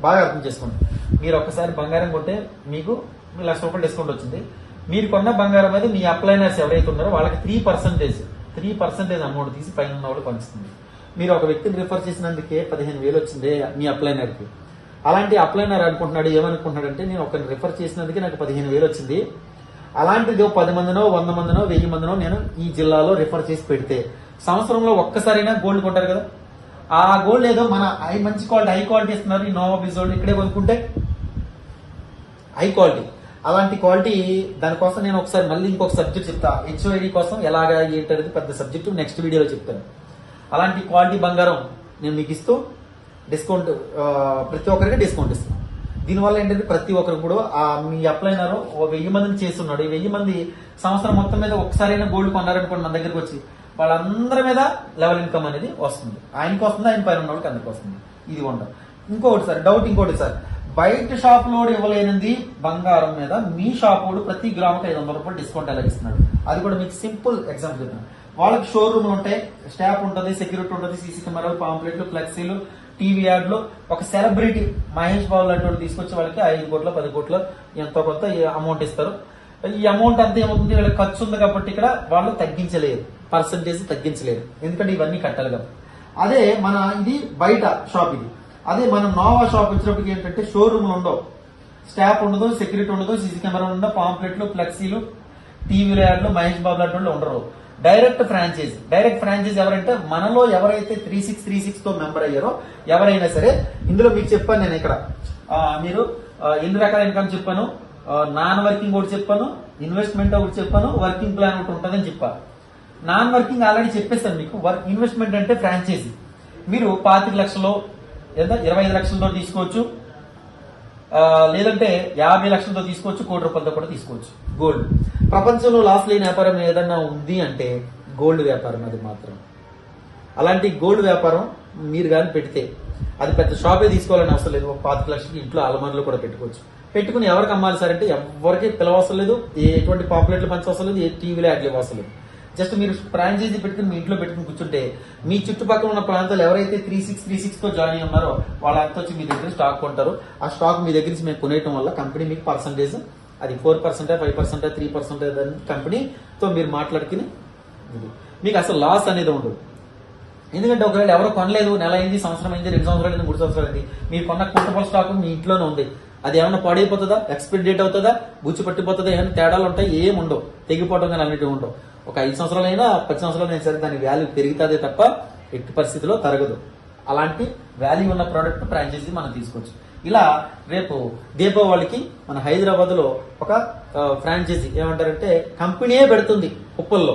బాగా అర్థం చేసుకోండి. మీరు ఒక్కసారి బంగారం కొంటే మీకు 1 లక్ష రూపాయలు డిస్కౌంట్ వచ్చింది. మీరు కొన్న బంగారం మీద మీ అప్లైనర్స్ ఎవరైతే ఉన్నారో వాళ్ళకి 3% అమౌంట్ తీసి పైన ఉన్న వాళ్ళు పంచుతుంది. మీరు ఒక వ్యక్తిని రిఫర్ చేసినందుకే 15,000 వచ్చింది మీ అప్లైనర్కి. అలాంటి అప్లైనర్ అనుకుంటున్నాడు, ఏమనుకుంటున్నాడు అంటే నేను ఒకరిని రిఫర్ చేసినందుకే నాకు 15,000 వచ్చింది, అలాంటిది 10 మందినో 100 మందినో 1000 మందినో నేను ఈ జిల్లాలో రిఫర్ చేసి పెడితే సంవత్సరంలో ఒక్కసారైనా గోల్డ్ కొంటారు కదా. ఆ గోల్డ్ ఏదో మన మంచి క్వాలిటీ హై క్వాలిటీ ఇస్తున్నారు ఈ నోవా బిజోల్డ్ ఇక్కడే కొనుక్కుంటే హై క్వాలిటీ. అలాంటి క్వాలిటీ దానికోసం నేను ఒకసారి మళ్ళీ ఇంకొక సబ్జెక్ట్ చెప్తా, హెచ్ఓఐడి కోసం ఎలాగా ఏంటనేది పెద్ద సబ్జెక్ట్ నెక్స్ట్ వీడియోలో చెప్తాను. అలాంటి క్వాలిటీ బంగారం నేను మీకు ఇస్తూ డిస్కౌంట్ ప్రతి ఒక్కరికి డిస్కౌంట్ ఇస్తాను. దీనివల్ల ఏంటంటే ప్రతి ఒక్కరు కూడా మీ అప్లైనర్ 1000 మందిని చేస్తున్నాడు, ఈ 1000 మంది సంవత్సరం మొత్తం మీద ఒక్కసారైనా గోల్డ్ కొన్నారనుకోండి మన దగ్గరికి వచ్చి, వాళ్ళందరి మీద లెవెల్ ఇన్కమ్ అనేది వస్తుంది. ఆయనకి వస్తుంది, ఆయన పైన ఉన్న వాళ్ళకి అందరికి వస్తుంది. ఇది ఉండదు. ఇంకోటి సార్ డౌట్, ఇంకోటి సార్, బయట షాప్ లో ఇవ్వలేనిది బంగారం మీద మీ షాప్ వాడు ప్రతి గ్రాముకి 500 రూపాయలు డిస్కౌంట్ ఎలా ఇస్తున్నాడు, అది కూడా మీకు సింపుల్ ఎగ్జాంపుల్ చెప్తాను. వాళ్ళకి షోరూమ్లు ఉంటాయి, స్టాఫ్ ఉంటుంది, సెక్యూరిటీ ఉంటుంది, సీసీ కెమెరాలు, పాంప్లెట్లు, ఫ్లెక్సీలు, టీవీ యాడ్లు. ఒక సెలబ్రిటీ మహేష్ బాబు లాంటి వాళ్ళు తీసుకొచ్చి వాళ్ళకి 5 కోట్ల 10 కోట్ల ఎంతో కొంత అమౌంట్ ఇస్తారు. ఈ అమౌంట్ అంతా ఏమవుతుంది, వీళ్ళకి ఖర్చు ఉంది కాబట్టి ఇక్కడ వాళ్ళు తగ్గించలేరు, పర్సంటేజ్ తగ్గించలేరు, ఎందుకంటే ఇవన్నీ కట్టాలి కాబట్టి. అదే మన ఇది బయట షాప్ ఇది. అదే మన నోవా షాప్ వచ్చినప్పటికి ఏంటంటే షోరూమ్లు ఉండవు, స్టాఫ్ ఉండదు, సెక్యూరిటీ ఉండదు, సీసీ కెమెరా ఉండదు, పాంప్లెట్లు, ఫ్లెక్సీలు, టీవీలో యాడ్లు, మహేష్ బాబు లాంటి వాళ్ళు ఉండరు. డైరెక్ట్ ఫ్రాంచైజ్ ఎవరంటే మనలో ఎవరైతే 3636 తో మెంబర్ అయ్యారో ఎవరైనా సరే. ఇందులో మీకు చెప్పాను నేను ఇక్కడ మీరు ఎన్ని రకాల ఇన్కమ్ చెప్పాను, నాన్ వర్కింగ్ ఒకటి చెప్పాను, ఇన్వెస్ట్మెంట్ ఒకటి చెప్పాను, వర్కింగ్ ప్లాన్ ఒకటి ఉంటుందని చెప్పాను. నాన్ వర్కింగ్ ఆల్రెడీ చెప్పేస్తాను మీకు. ఇన్వెస్ట్మెంట్ అంటే ఫ్రాంచైజీ మీరు 25 లక్షలు లేదా 25 లక్షలతో తీసుకోవచ్చు, లేదంటే 50 లక్షలతో తీసుకోవచ్చు, 1 కోటి రూపాయలతో కూడా తీసుకోవచ్చు. గోల్డ్ ప్రపంచంలో లాస్ లేని వ్యాపారం ఏదన్నా ఉంది అంటే గోల్డ్ వ్యాపారం, అది మాత్రం. అలాంటి గోల్డ్ వ్యాపారం మీరు కానీ పెడితే అది పెద్ద షాపే తీసుకోవాలని అవసరం లేదు, 25 లక్షలకి ఇంట్లో అలమార్లు కూడా పెట్టుకోవచ్చు. పెట్టుకుని ఎవరికి అమ్మాలి సార్ అంటే ఎవరికి పిలవసరం లేదు, ఎటువంటి పాంప్లెట్లు పంచవసరం లేదు, ఏ టీవీలో యాడ్లు ఇవ్వవసరం లేదు. జస్ట్ మీరు ఫ్రాంచైజీ పెట్టుకుని మీ ఇంట్లో పెట్టుకుని కూర్చుంటే మీ చుట్టుపక్కల ఉన్న ప్రాంతాలు ఎవరైతే 3636 తో జాయిన్ అయ్యి ఉన్నారో వాళ్ళంతా వచ్చి మీ దగ్గర స్టాక్ కొంటారు. ఆ స్టాక్ మీ దగ్గర నుంచి మేము కొనేయటం వల్ల కంపెనీ మీకు పర్సంటేజ్ అది 4%, 5%, 3% కంపెనీతో మీరు మాట్లాడుకుని మీకు అసలు లాస్ అనేది ఉండదు. ఎందుకంటే ఒకవేళ ఎవరో కొనలేదు, నెల అయింది, సంవత్సరం అయింది, 2 సంవత్సరాలు అయింది, 3 సంవత్సరాలు అయింది, మీరు కొన్న కోటి స్టాక్ మీ ఇంట్లోనే ఉంది, అది ఏమైనా పాడైపోతుందా, ఎక్స్పైరీ డేట్ అవుతుందా, గుచ్చి పట్టిపోతుందా, ఏమైనా తేడాలు ఉంటాయి, ఏం ఉండవు, తెగిపోవడం కానీ అన్నిటి ఉండవు. ఒక 5 సంవత్సరాలైనా 10 సంవత్సరాలైనా సరే దాని వాల్యూ పెరుగుతుందే తప్ప ఎట్టి పరిస్థితిలో తరగదు. అలాంటి వాల్యూ ఉన్న ప్రోడక్ట్ ఫ్రాంచైజీ మనం తీసుకోవచ్చు. ఇలా రేపు దీపావళికి మన హైదరాబాద్ లో ఒక ఫ్రాంచైజీ ఏమంటారంటే కంపెనీయే పెడుతుంది ఉప్పల్లో,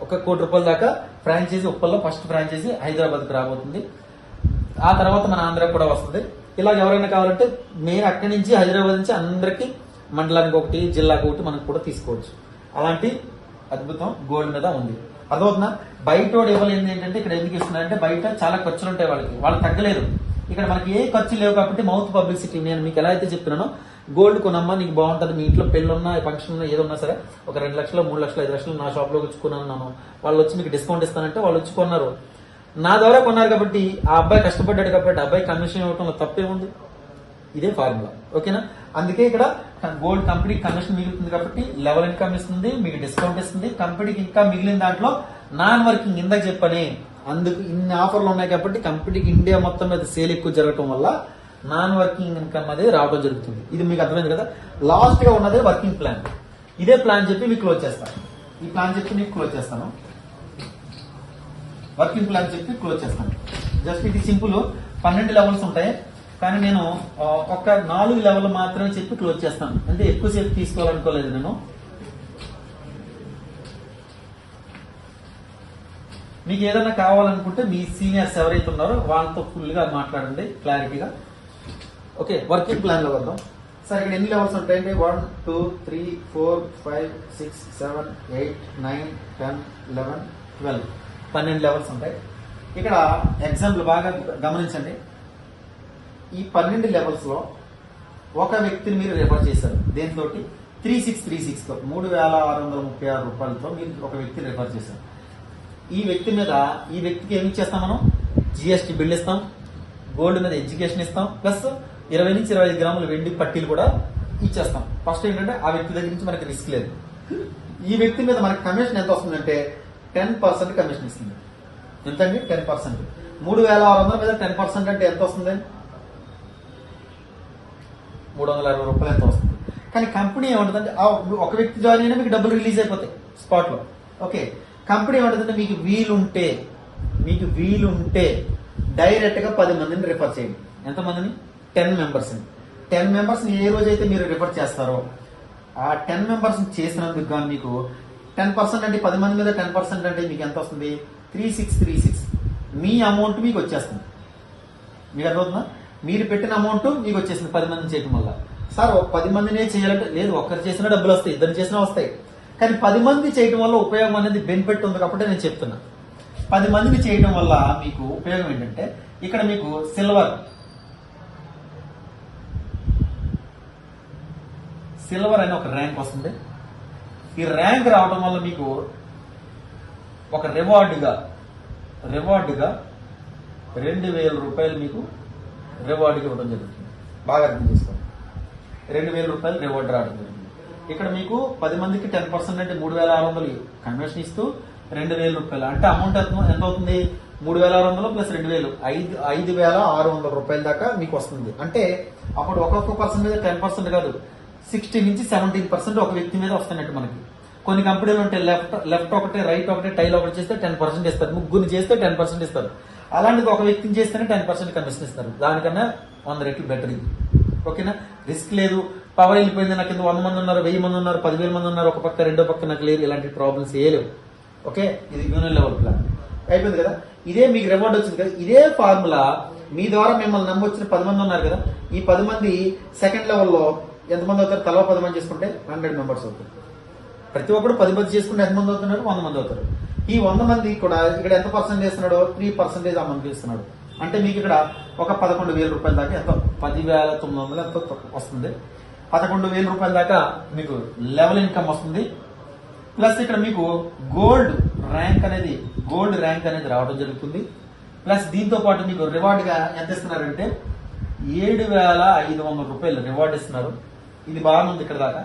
1 కోటి రూపాయల దాకా ఫ్రాంచైజీ ఉప్పల్లో ఫస్ట్ ఫ్రాంచైజీ హైదరాబాద్కి రాబోతుంది. ఆ తర్వాత మన ఆంధ్ర కూడా వస్తుంది. ఇలా ఎవరైనా కావాలంటే మెయిన్ అక్కడి నుంచి హైదరాబాద్ నుంచి అందరికి మండలానికి ఒకటి, జిల్లాకి ఒకటి మనం కూడా తీసుకోవచ్చు. అలాంటి అద్భుతం గోల్డ్ మీద ఉంది. అదవుతున్నా బయట ఇవ్వలేదు ఏంటంటే ఇక్కడ ఎందుకు ఇస్తున్నారంటే బయట చాలా ఖర్చులు ఉంటాయి, వాళ్ళు తగ్గలేదు. ఇక్కడ మనకి ఏ ఖర్చు లేవు కాబట్టి మౌత్ పబ్లిసిటీ. నేను మీకు ఎలా అయితే చెప్తున్నానో గోల్డ్ కొనమ్మా నీకు బాగుంటుంది, మీ ఇంట్లో పెళ్లి ఉన్నా ఫంక్షన్ ఉన్నా ఏదన్నా సరే ఒక 2 లక్షలు 3 లక్షలు 5 లక్షలు నా షాప్ లో వచ్చుకున్నాను, వాళ్ళు వచ్చి మీకు డిస్కౌంట్ ఇస్తానంటే వాళ్ళు వచ్చి కొన్నారు, నా ద్వారా కొన్నారు కాబట్టి ఆ అబ్బాయి కష్టపడ్డాడు కాబట్టి అబ్బాయి కమిషన్ ఇవ్వటంలో తప్పేముంది. ఇదే ఫార్ములా, ఓకేనా. అందుకే ఇక్కడ గోల్డ్ కంపెనీకి కమిషన్ మిగులుతుంది కాబట్టి లెవెల్ ఇన్కమ్ ఇస్తుంది, మీకు డిస్కౌంట్ ఇస్తుంది. కంపెనీకి ఇంకా మిగిలిన దాంట్లో నాన్ వర్కింగ్ ఇందాక చెప్పని అందుకు ఇన్ని ఆఫర్లు ఉన్నాయి కాబట్టి కంపెనీకి ఇండియా మొత్తం మీద సేల్ ఎక్కువ జరగటం వల్ల నాన్ వర్కింగ్ ఇన్కమ్ అనేది రావడం జరుగుతుంది. ఇది మీకు అర్థమైంది కదా. లాస్ట్ గా ఉన్నదే వర్కింగ్ ప్లాన్. ఇదే ప్లాన్ చెప్పి మీకు క్లోజ్ చేస్తాను. ఈ ప్లాన్ చెప్పి మీకు క్లోజ్ చేస్తాను. వర్కింగ్ ప్లాన్ చెప్పి క్లోజ్ చేస్తాను. జస్ట్ ఇది సింపుల్. 12 లెవెల్స్ ఉంటాయి కానీ నేను ఒక 4 లెవెల్ మాత్రమే చెప్పి క్లోజ్ చేస్తాను. అంటే ఎక్కువసేపు తీసుకోవాలనుకోలేదు నేను. మీకు ఏదైనా కావాలనుకుంటే మీ సీనియర్స్ ఎవరైతే ఉన్నారో వాళ్ళతో ఫుల్ గా మాట్లాడండి క్లారిటీగా. ఓకే, వర్కింగ్ ప్లాన్ లో వద్దాం. సార్ ఇక్కడ ఎన్ని లెవెల్స్ ఉంటాయండి? 1 2 3 4 5 6 7 8 9 10 11 12 12 లెవెల్స్ ఉంటాయి. ఇక్కడ ఎగ్జాంపుల్ బాగా గమనించండి. ఈ 12 లెవెల్స్ లో ఒక వ్యక్తిని మీరు రిఫర్ చేశారు. దేంతో 3636 తో 3636 రూపాయలతో మీరు ఒక వ్యక్తిని రిఫర్ చేశారు. ఈ వ్యక్తికి ఏమి ఇచ్చేస్తాం మనం? జిఎస్టీ బిల్ ఇస్తాం, గోల్డ్ మీద ఎడ్యుకేషన్ ఇస్తాం, ప్లస్ 20 నుంచి 25 గ్రాముల వెండి పట్టీలు కూడా ఇచ్చేస్తాం. ఫస్ట్ ఏంటంటే ఆ వ్యక్తి దగ్గర నుంచి మనకి రిస్క్ లేదు. ఈ వ్యక్తి మీద మనకి కమిషన్ ఎంత వస్తుందంటే 10% కమిషన్ ఇస్తుంది. ఎంతండి? 10%. 3600 మీద 10% అంటే ఎంత వస్తుంది? 360 రూపాయలు ఎంత వస్తుంది. కానీ కంపెనీ ఏమంటుందంటే ఒక వ్యక్తి జాయిన్ అయినా మీకు డబ్బులు రిలీజ్ అయిపోతాయి స్పాట్లో. ఓకే, కంపెనీ ఏమంటుందంటే మీకు వీలుంటే డైరెక్ట్గా 10 మందిని రిఫర్ చేయండి. ఎంతమందిని? 10 మెంబర్స్ని. 10 మెంబర్స్ని ఏ రోజైతే మీరు రిఫర్ చేస్తారో ఆ 10 మెంబర్స్ని చేసినందుకు కానీ మీకు 10% అంటే 10 మంది మీద 10% అంటే మీకు ఎంత వస్తుంది? 3636 మీ అమౌంట్ మీకు వచ్చేస్తుంది. మీకు అర్థమవుతుందా? మీరు పెట్టిన అమౌంట్ మీకు వచ్చేసింది 10 మందిని చేయడం వల్ల. సార్ 10 మందినే చేయాలంటే లేదు, ఒక్కరు చేసినా డబ్బులు వస్తాయి, ఇద్దరు చేసినా వస్తాయి. కానీ 10 మంది చేయడం వల్ల ఉపయోగం అనేది బెనిఫిట్ ఉంది కాబట్టి నేను చెప్తున్నా. 10 మందిని చేయడం వల్ల మీకు ఉపయోగం ఏంటంటే ఇక్కడ మీకు సిల్వర్ అనే ఒక ర్యాంక్ వస్తుంది. ఈ ర్యాంక్ రావడం వల్ల మీకు ఒక రివార్డుగా 2000 రూపాయలు మీకు రివార్డుగా ఇవ్వడం జరుగుతుంది. బాగా అర్థం చేసుకోండి. 2000 రూపాయలు రివార్డు రావడం జరుగుతుంది. ఇక్కడ మీకు 10 మందికి 10% అంటే 3600 కన్వర్షన్ ఇస్తూ 2000 రూపాయలు అంటే అమౌంట్ ఎంత అవుతుంది? 3600 ప్లస్ 2000 5600 రూపాయల దాకా మీకు వస్తుంది. అంటే అప్పుడు ఒక్కొక్క పర్సన్ మీద 10% కాదు, 60 నుంచి 17% ఒక వ్యక్తి మీద వస్తున్నట్టు మనకి. కొన్ని కంపెనీలు ఉంటాయి లెఫ్ట్ ఒకటి రైట్ ఒకటి టైల్ ఒకటి చేస్తే 10% ఇస్తారు, ముగ్గురు చేస్తే 10% ఇస్తారు. అలాంటిది ఒక వ్యక్తిని చేస్తేనే 10% కమిషన్ ఇస్తారు. దానికన్నా 100 రెట్లు బెటర్ ఇది. ఓకేనా? రిస్క్ లేదు. పవర్ వెళ్ళిపోయింది, నాకు కింద 100 మంది ఉన్నారు, 1000 మంది ఉన్నారు, 10,000 మంది ఉన్నారు, ఒక పక్క రెండో పక్క నాకు లేదు, ఇలాంటి ప్రాబ్లమ్స్ ఏ లేవు. ఓకే, ఇది యూనియన్ లెవెల్ ప్లాన్ అయిపోయింది కదా. ఇదే మీకు రివార్డ్ వచ్చింది కదా. ఇదే ఫార్ములా మీ ద్వారా మిమ్మల్ని నమ్మొచ్చిన 10 మంది ఉన్నారు కదా. ఈ 10 మంది సెకండ్ లెవెల్లో ఎంతమంది అవుతారు? తలా 10 మంది చేసుకుంటే 100 మెంబర్స్ అవుతారు. ప్రతి ఒక్కరు 10 మంది చేసుకుంటే ఎంతమంది అవుతున్నారు? 100 మంది అవుతారు. ఈ 100 మంది కూడా ఇక్కడ ఎంత పర్సెంట్ చేస్తున్నాడు? 3% అమౌంట్ ఇస్తున్నాడు. అంటే మీకు ఇక్కడ ఒక 11,000 రూపాయల దాకా ఎంత 10,900 ఎంతో వస్తుంది. 11,000 రూపాయల దాకా మీకు లెవెల్ ఇన్కమ్ వస్తుంది. ప్లస్ ఇక్కడ మీకు గోల్డ్ ర్యాంక్ అనేది రావడం జరుగుతుంది. ప్లస్ దీంతో పాటు మీకు రివార్డ్గా ఎంత ఇస్తున్నారంటే 7,500 రూపాయలు రివార్డ్ ఇస్తున్నారు. ఇది బాగుంది ఇక్కడ దాకా.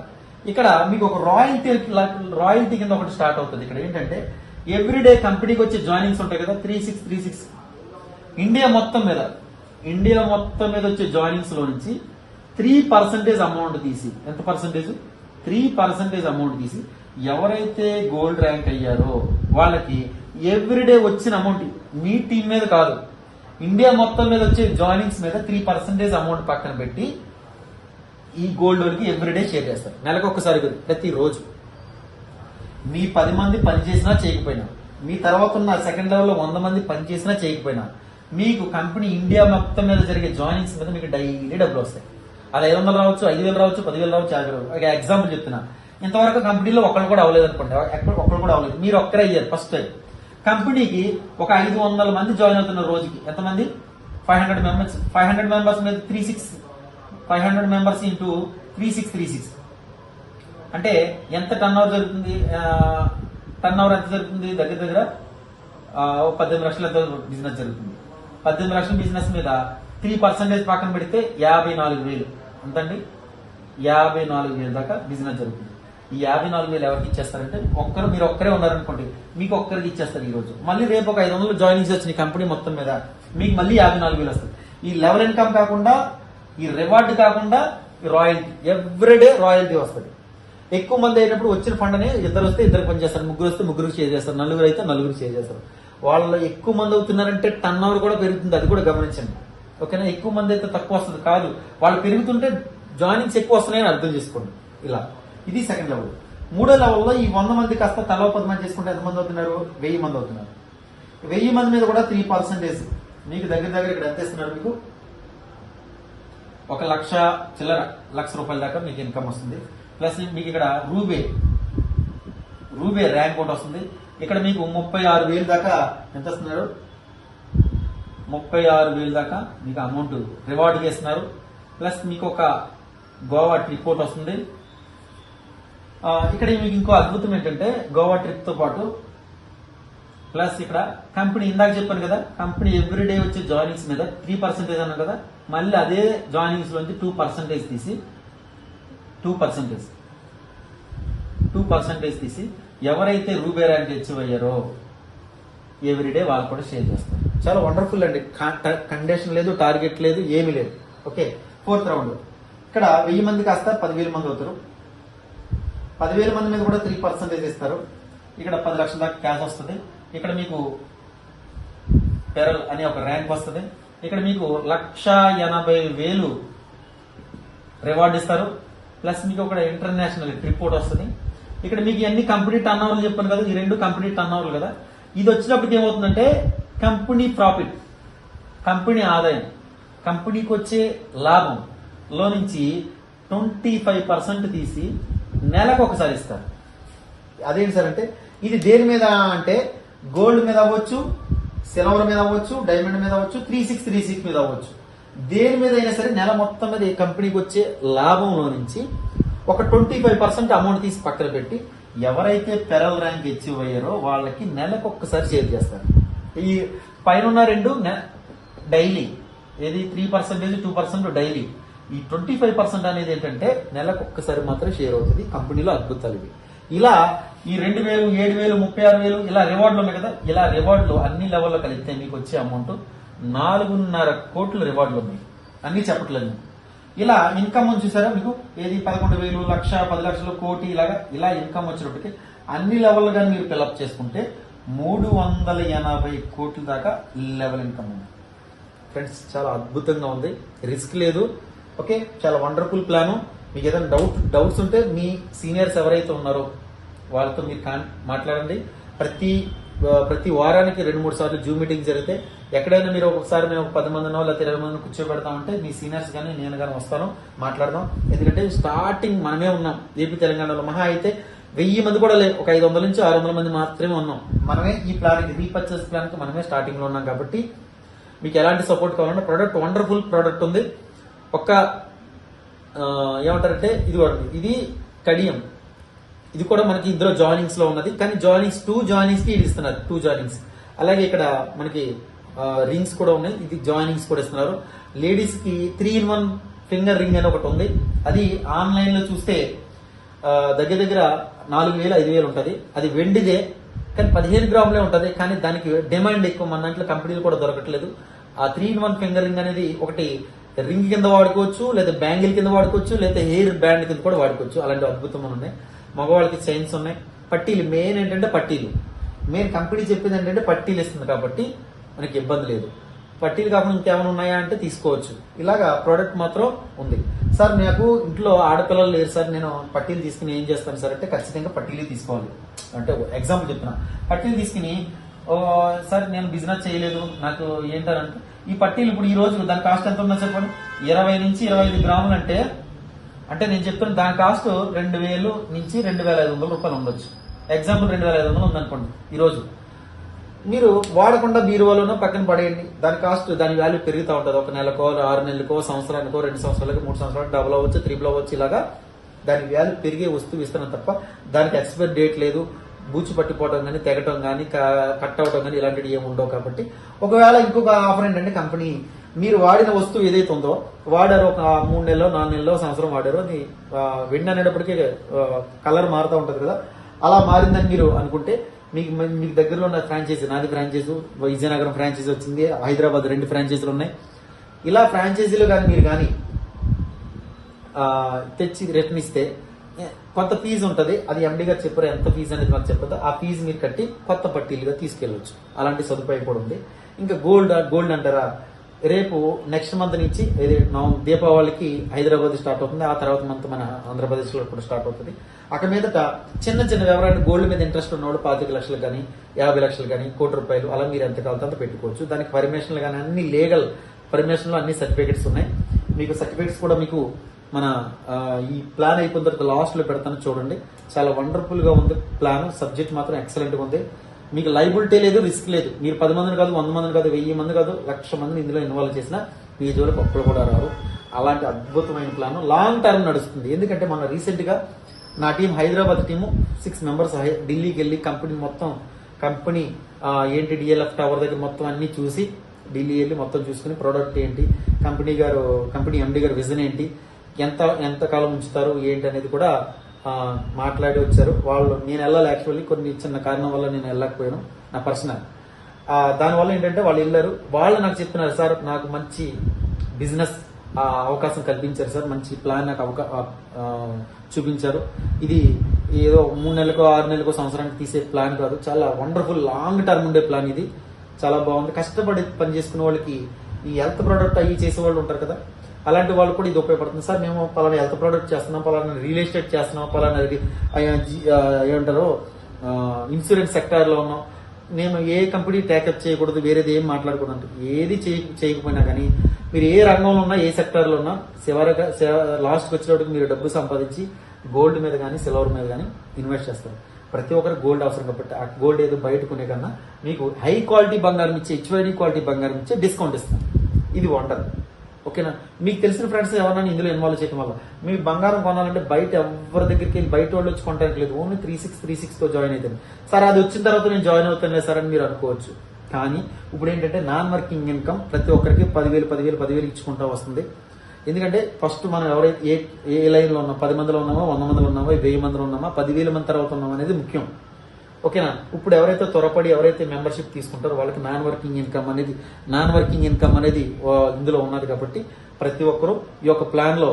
ఇక్కడ మీకు ఒక రాయల్టీ కింద ఒకటి స్టార్ట్ అవుతుంది. ఇక్కడ ఏంటంటే ఎవ్రీడే కంపెనీకి వచ్చే జాయినింగ్స్ ఉంటాయి కదా, 3636 ఇండియా మొత్తం మీద వచ్చే జాయినింగ్స్ లో నుంచి 3% అమౌంట్ తీసి, ఎంత పర్సెంటేజ్? 3% అమౌంట్ తీసి ఎవరైతే గోల్డ్ ర్యాంక్ అయ్యారో వాళ్ళకి ఎవ్రీడే వచ్చిన అమౌంట్ మీ టీం మీద కాదు, ఇండియా మొత్తం మీద వచ్చే జాయినింగ్స్ మీద 3% అమౌంట్ పక్కన పెట్టి ఈ గోల్డ్ వాళ్ళకి ఎవ్రీడే షేర్ చేస్తారు. నెలకు ఒక్కసారి ప్రతిరోజు. మీ 10 మంది పని చేసినా చేయకపోయినా, మీ తర్వాత ఉన్న సెకండ్ లెవెల్లో 100 మంది పని చేసినా చేయకపోయినా, మీకు కంపెనీ ఇండియా మొత్తం మీద జరిగే జాయినింగ్స్ మీద మీకు డైలీ డబ్బులు వస్తాయి. అది 500 రావచ్చు, 5,000 రావచ్చు, 10,000 రావచ్చు, 50,000 రావచ్చు. ఎగ్జాంపుల్ చెప్తున్నా. ఇంతవరకు కంపెనీలో ఒక్కళ్ళు కూడా అవ్వలేదు అనుకోండి, ఒక్కళ్ళు కూడా అవ్వలేదు, మీరు ఒక్కరే అయ్యారు ఫస్ట్ టైం. కంపెనీకి ఒక 500 మంది జాయిన్ అవుతున్నారు రోజుకి. ఎంతమంది? 500 మెంబర్స్. 500 మెంబర్స్ మీద 500 మెంబర్స్ ఇంటూ 3636 అంటే ఎంత టర్న్ ఓవర్ జరుగుతుంది? టర్న్ ఓవర్ ఎంత జరుగుతుంది? దగ్గర 18 లక్షల బిజినెస్ జరుగుతుంది. 18 లక్షల బిజినెస్ మీద 3% పక్కన పెడితే 54,000. ఎంతండి? 54,000 దాకా బిజినెస్ జరుగుతుంది. ఈ 54,000 ఎవరికి ఇచ్చేస్తారంటే మీరు ఒక్కరే ఉన్నారనుకోండి, మీకు ఒక్కరికి ఇచ్చేస్తారు ఈ రోజు. మళ్ళీ రేపు ఒక 500 జాయినింగ్స్ వచ్చినాయి కంపెనీ మొత్తం మీద, మీకు మళ్ళీ 54,000 వస్తుంది. ఈ లెవెల్ ఇన్కమ్ కాకుండా, ఈ రివార్డ్ కాకుండా రాయల్టీ, ఎవ్రీడే రాయల్టీ వస్తుంది. ఎక్కువ మంది అయినప్పుడు వచ్చిన ఫండ్ అని ఇద్దరు వస్తే ఇద్దరు పని చేస్తారు, ముగ్గురు వస్తే ముగ్గురు షేర్ చేస్తారు, నలుగురు అయితే నలుగురు షేర్ చేస్తారు. వాళ్ళు ఎక్కువ మంది అవుతున్నారంటే టర్న్ ఓవర్ కూడా పెరుగుతుంది, అది కూడా గమనించండి. ఓకేనా? ఎక్కువ మంది అయితే తక్కువ వస్తుంది కాదు, వాళ్ళు పెరుగుతుంటే జాయినింగ్స్ ఎక్కువ వస్తున్నాయని అర్థం చేసుకోండి. ఇలా ఇది సెకండ్ లెవెల్. మూడో లెవెల్లో ఈ 100 మంది కాస్త తలో 10 మంది చేసుకుంటే ఎంతమంది అవుతున్నారు? 1000 మంది అవుతున్నారు. 1000 మంది మీద కూడా 3% మీకు దగ్గర ఇక్కడ ఎంత ఇస్తున్నారు? మీకు 1,00,000 రూపాయల దాకా మీకు ఇన్కమ్ వస్తుంది. ప్లస్ మీకు ఇక్కడ రూబే ర్యాంక్ ఒకటి వస్తుంది. ఇక్కడ మీకు 36,000 దాకా ఎంత ఇస్తున్నారు? 36,000 దాకా మీకు అమౌంట్ రివార్డ్ చేస్తున్నారు. ప్లస్ మీకు ఒక గోవా ట్రిప్ ఒకటి వస్తుంది. ఇక్కడ మీకు ఇంకో అద్భుతం ఏంటంటే గోవా ట్రిప్ తో పాటు ప్లస్ ఇక్కడ కంపెనీ, ఇందాక చెప్పాను కదా, కంపెనీ ఎవ్రీడే వచ్చే జాయినింగ్స్ మీద 3% అన్నాను కదా, మళ్ళీ అదే జాయినింగ్స్ లోంచి 2% తీసి 2% తీసి ఎవరైతే రూబే ర్యాంక్ అచీవ్ అయ్యారో ఎవ్రీడే వాళ్ళు కూడా షేర్ చేస్తారు. చాలా వండర్ఫుల్ అండి. కండిషన్ లేదు, టార్గెట్ లేదు, ఏమీ లేదు. Okay, 4th round. ఇక్కడ 1000 మంది కాస్త 10,000 మంది అవుతారు. 10,000 మంది మీద కూడా 3% ఇస్తారు. ఇక్కడ 10 లక్షల దాకా క్యాష్ వస్తుంది. ఇక్కడ మీకు పెరల్ అనే ఒక ర్యాంక్ వస్తుంది. ఇక్కడ మీకు 1,80,000 రివార్డ్ ఇస్తారు. ప్లస్ మీకు ఒక ఇంటర్నేషనల్ ట్రిప్ కూడా వస్తుంది. ఇక్కడ మీకు అన్ని కంపెనీ టర్న్ ఓవర్లు చెప్పాను కదా, ఈ 2 కంపెనీ టర్న్ ఓవర్లు కదా. ఇది వచ్చినప్పటికి ఏమవుతుందంటే కంపెనీ ప్రాఫిట్, కంపెనీ ఆదాయం, కంపెనీకి వచ్చే లాభంలో నుంచి 25% తీసి నెలకు ఒకసారి ఇస్తారు. అదేంటి సార్ అంటే ఇది దేని మీద అంటే గోల్డ్ మీద అవ్వచ్చు, సిల్వర్ మీద అవ్వచ్చు, డైమండ్ మీద అవ్వచ్చు, 3636 మీద అవ్వచ్చు. దేని మీద అయినా సరే నెల మొత్తం మీద ఈ కంపెనీకి వచ్చే లాభంలో నుంచి ఒక 25% అమౌంట్ తీసి పక్కన పెట్టి ఎవరైతే పెరల్ ర్యాంక్ అచీవ్ అయ్యారో వాళ్ళకి నెలకు ఒక్కసారి షేర్ చేస్తారు. ఈ పైన 2 డైలీ, ఏది 3%, 2% డైలీ. ఈ 25% అనేది ఏంటంటే నెలకు ఒక్కసారి మాత్రం షేర్ అవుతుంది. కంపెనీలో అద్భుతాలు ఇవి. ఇలా ఈ 2,000, 7,000, 36,000 ఇలా రివార్డులు ఉన్నాయి కదా, ఇలా రివార్డులు అన్ని లెవెల్లో కలిపితే మీకు వచ్చే అమౌంట్ 4.5 కోట్ల రివార్డులు ఉన్నాయి. అన్ని చెప్పట్లేదు. ఇలా ఇన్కమ్ చూసారా మీకు, ఏది 11,000, 1,00,000, 10 లక్షలు, కోటి, ఇలా ఇన్కమ్ వచ్చినప్పటికీ అన్ని లెవెల్ గా మీరు ఫిల్అప్ చేసుకుంటే 380 కోట్ల దాకా లెవెల్ ఇన్కమ్ ఉంది. ఫ్రెండ్స్ చాలా అద్భుతంగా ఉంది, రిస్క్ లేదు. ఓకే, చాలా వండర్ఫుల్ ప్లాను. మీకు ఏదైనా డౌట్స్ ఉంటే మీ సీనియర్స్ ఎవరైతే ఉన్నారో వాళ్ళతో మీరు మాట్లాడండి. ప్రతి వారానికి 2-3 సార్లు జూమ్ మీటింగ్ జరిగితే ఎక్కడైనా మీరు ఒకసారి మేము 10 మందినో లేకపోతే 20 మందిని కూర్చోబెడతామంటే మీ సీనియర్స్ కానీ నేను కానీ వస్తాను, మాట్లాడదాం. ఎందుకంటే స్టార్టింగ్ మనమే ఉన్నాం ఏపీ తెలంగాణలో. మహా అయితే 1000 మంది కూడా లేదు, ఒక 500 నుంచి 600 మంది మాత్రమే ఉన్నాం. మనమే ఈ ప్లాన్, రీపర్చేస్ ప్లాన్ కి మనమే స్టార్టింగ్ లో ఉన్నాం. కాబట్టి మీకు ఎలాంటి సపోర్ట్ కావాలన్నా ప్రోడక్ట్ వండర్ఫుల్ ప్రోడక్ట్ ఉంది. ఏమంటారంటే ఇది కడియం, ఇది కూడా మనకి ఇందులో జాయినింగ్స్ లో ఉన్నది. కానీ జాయినింగ్స్ 2 జాయినింగ్స్ కి ఇది ఇస్తున్నారు, 2 జాయినింగ్స్. అలాగే ఇక్కడ మనకి రింగ్స్ కూడా ఉన్నాయి, ఇది జాయినింగ్స్ కూడా ఇస్తున్నారు. లేడీస్ కి 3-in-1 ఫింగర్ రింగ్ అని ఒకటి ఉంది. అది ఆన్లైన్ లో చూస్తే దగ్గర 4,000-5,000 ఉంటది. అది వెండిదే, కానీ 15 గ్రాములే ఉంటది. కానీ దానికి డిమాండ్ ఎక్కువ, మన దాంట్లో కంపెనీలు కూడా దొరకట్లేదు. ఆ 3-in-1 ఫింగర్ రింగ్ అనేది ఒకటి రింగ్ కింద వాడుకోవచ్చు, లేదా బ్యాంగిల్ కింద వాడుకోవచ్చు, లేదా హెయిర్ బ్యాండ్ కింద కూడా వాడుకోవచ్చు. అలాంటి అద్భుతమైన ఉన్నాయి. మగవాళ్ళకి చైన్స్ ఉన్నాయి. పట్టీలు మెయిన్ ఏంటంటే పట్టీలు, మెయిన్ కంపెనీ చెప్పింది ఏంటంటే పట్టీలు ఇస్తుంది కాబట్టి మనకి ఇబ్బంది లేదు. పట్టీలు కాకుండా ఇంకేమైనా ఉన్నాయా అంటే తీసుకోవచ్చు. ఇలాగా ప్రోడక్ట్ మాత్రం ఉంది. సార్ నాకు ఇంట్లో ఆడపిల్లలు లేరు సార్, నేను పట్టీలు తీసుకుని ఏం చేస్తాను సార్ అంటే ఖచ్చితంగా పట్టీలు తీసుకోవాలి. అంటే ఎగ్జాంపుల్ చెప్తున్నా, పట్టీలు తీసుకుని సార్ నేను బిజినెస్ చేయలేదు నాకు ఏంటంటే ఈ పట్టీలు ఇప్పుడు ఈ రోజు దాని కాస్ట్ ఎంత ఉందో చెప్పండి. 20 నుంచి 25 గ్రాములు అంటే నేను చెప్తున్నా దాని కాస్ట్ 2,000 నుంచి 2,500 రూపాయలు ఉండొచ్చు. ఎగ్జాంపుల్ 2,500 ఉందనుకోండి. ఈ రోజు మీరు వాడకుండా బీరువాలోనో పక్కన పడేయండి. దాని కాస్ట్, దాని వాల్యూ పెరుగుతూ ఉంటుంది. ఒక నెలకో, 6 నెలలకో, సంవత్సరానికో, 2 సంవత్సరాలకి, 3 సంవత్సరాలకు డబుల్ అవ్వచ్చు, త్రిబుల్ అవ్వచ్చు. ఇలాగా దాని వాల్యూ పెరిగే వస్తువు ఇస్తున్నాం తప్ప దానికి ఎక్స్పైర్ డేట్ లేదు. బూచి పట్టిపోవడం కానీ, తెగటం కానీ, కట్ అవడం కానీ ఇలాంటివి ఏమి ఉండవు. కాబట్టి ఒకవేళ ఇంకొక ఆఫర్ ఏంటంటే కంపెనీ మీరు వాడిన వస్తువు ఏదైతే ఉందో వాడారో, ఒక 3 నెలలో, 4 నెలలో, సంవత్సరం వాడారో, అది వెండి అనేటప్పటికీ కలర్ మారుతూ ఉంటుంది కదా, అలా మారిందని మీరు అనుకుంటే మీకు దగ్గరలో ఉన్న ఫ్రాంచైజీ, నాది ఫ్రాంచైజీ, విజయనగరం ఫ్రాంచైజీ వచ్చింది, హైదరాబాద్ 2 ఫ్రాంచైజీలు ఉన్నాయి. ఇలా ఫ్రాంచైజీలు కానీ మీరు కానీ తెచ్చి రిటర్న్ ఇస్తే కొంత ఫీజు ఉంటుంది. అది ఎండి గారు చెప్పారు, ఎంత ఫీజు అనేది మాకు చెప్పదు. ఆ ఫీజు మీరు కట్టి కొత్త పట్టీలుగా తీసుకెళ్లొచ్చు. అలాంటి సదుపాయం కూడా ఉంది. ఇంకా గోల్డ్ అంటారా, రేపు నెక్స్ట్ మంత్ నుంచి దీపావళికి హైదరాబాద్ స్టార్ట్ అవుతుంది. ఆ తర్వాత మంత్ మన ఆంధ్రప్రదేశ్ లో కూడా స్టార్ట్ అవుతుంది. అక్కడ మీదట చిన్న వ్యవహారాన్ని గోల్డ్ మీద ఇంట్రెస్ట్ ఉన్నవాడు 25 లక్షలు కానీ, 50 లక్షలు కానీ, ₹1,00,00,000 అలా మీరు ఎంత కావాలంటే అంత పెట్టుకోవచ్చు. దానికి పర్మిషన్లు కానీ అన్ని లీగల్ పర్మిషన్లు, అన్ని సర్టిఫికేట్స్ ఉన్నాయి. మీకు సర్టిఫికేట్స్ కూడా మీకు మన ఈ ప్లాన్ అయిపోయిన తర్వాత లాస్ట్ లో పెడతాను, చూడండి. చాలా వండర్ఫుల్ గా ఉంది ప్లాన్. సబ్జెక్ట్ మాత్రం ఎక్సలెంట్ గా ఉంది. మీకు లైబిలిటీ లేదు, రిస్క్ లేదు. మీరు 10 మందిని కాదు, 100 మందిని కాదు, 1000 మంది కాదు, 1,00,000 మందిని ఇందులో ఇన్వాల్వ్ చేసినా మీ జోలికి ఒక్కరు కూడా రారు. అలాంటి అద్భుతమైన ప్లాన్ లాంగ్ టర్మ్ నడుస్తుంది. ఎందుకంటే మన రీసెంట్ గా నా టీం, హైదరాబాద్ టీము 6 మెంబర్స్ ఢిల్లీకి వెళ్ళి కంపెనీ ఏంటి డిఎల్ఎఫ్ టవర్ దగ్గర మొత్తం అన్ని చూసి, ఢిల్లీ వెళ్ళి మొత్తం చూసుకుని ప్రోడక్ట్ ఏంటి, కంపెనీ ఎండి గారు విజన్ ఏంటి, ఎంత కాలం ఉంచుతారు ఏంటి అనేది కూడా మాట్లాడి వచ్చారు వాళ్ళు. నేను వెళ్ళాలి, యాక్చువల్లీ కొన్ని చిన్న కారణం వల్ల నేను వెళ్ళకపోయాను, నా పర్సనల్. దానివల్ల ఏంటంటే వాళ్ళు వెళ్ళారు. వాళ్ళు నాకు చెప్తున్నారు, సార్ నాకు మంచి బిజినెస్ ఆ అవకాశం కల్పించారు సార్. మంచి ప్లాన్ నాకు చూపించారు. ఇది ఏదో 3 నెలలకో 6 నెలలకో సంవత్సరానికి తీసే ప్లాన్ కాదు, చాలా వండర్ఫుల్ లాంగ్ టర్మ్ ఉండే ప్లాన్ ఇది. చాలా బాగుంది. కష్టపడి పని చేసుకునే వాళ్ళకి ఈ హెల్త్ ప్రోడక్ట్ అవి చేసే వాళ్ళు ఉంటారు కదా, అలాంటి వాళ్ళు కూడా ఇది ఉపయోగపడుతుంది సార్. మేము పలానా హెల్త్ ప్రోడక్ట్ చేస్తున్నాం, పలానా రియల్ ఎస్టేట్ చేస్తున్నాం, పలానా ఏమంటారు ఇన్సూరెన్స్ సెక్టార్లో ఉన్నాం, మేము ఏ కంపెనీ ట్యాకప్ చేయకూడదు, వేరేది ఏం మాట్లాడకూడదు, ఏది చేయకపోయినా కానీ మీరు ఏ రంగంలో ఉన్నా, ఏ సెక్టార్లో ఉన్నా, చివరిగా లాస్ట్కి వచ్చేటప్పుడు మీరు డబ్బు సంపాదించి గోల్డ్ మీద కానీ సిల్వర్ మీద కానీ ఇన్వెస్ట్ చేస్తారు. ప్రతి ఒక్కరికి గోల్డ్ అవసరం కాబట్టి ఆ గోల్డ్ ఏదో బయట కొనే కన్నా మీకు హై క్వాలిటీ బంగారం ఇచ్చే, హెచ్వైడి క్వాలిటీ బంగారం ఇచ్చే డిస్కౌంట్ ఇస్తాం. ఇది వండర్. ఓకేనా? మీకు తెలిసిన ఫ్రెండ్స్ ఎవరైనా ఇందులో ఇన్వాల్వ్ చేయడం వల్ల మీకు బంగారం కొనాలంటే బయట ఎవరి దగ్గరికి వెళ్ళి బయట వాళ్ళు వచ్చి కొనడానికి లేదు. ఓన్లీ 3636తో జాయిన్ అవుతాను సార్. అది వచ్చిన తర్వాత నేను జాయిన్ అవుతాను సార్ అని మీరు అనుకోవచ్చు. కానీ ఇప్పుడు ఏంటంటే నాన్ వర్కింగ్ ఇన్కమ్ ప్రతి ఒక్కరికి 10,000 ఇచ్చుకుంటా వస్తుంది. ఎందుకంటే ఫస్ట్ మనం ఎవరైతే ఏ లైన్లో ఉన్నామో, 10 మందిలో ఉన్నామో, 100 మందిలో ఉన్నామో, 1000 మందిలో ఉన్నామా, 10,000 మంది తర్వాత ఉన్నామో అనేది ముఖ్యం. ఓకేనా? ఇప్పుడు ఎవరైతే త్వరపడి ఎవరైతే మెంబర్షిప్ తీసుకుంటారో వాళ్ళకి నాన్ వర్కింగ్ ఇన్కమ్ అనేది ఇందులో ఉన్నది. కాబట్టి ప్రతి ఒక్కరూ ఈ యొక్క ప్లాన్లో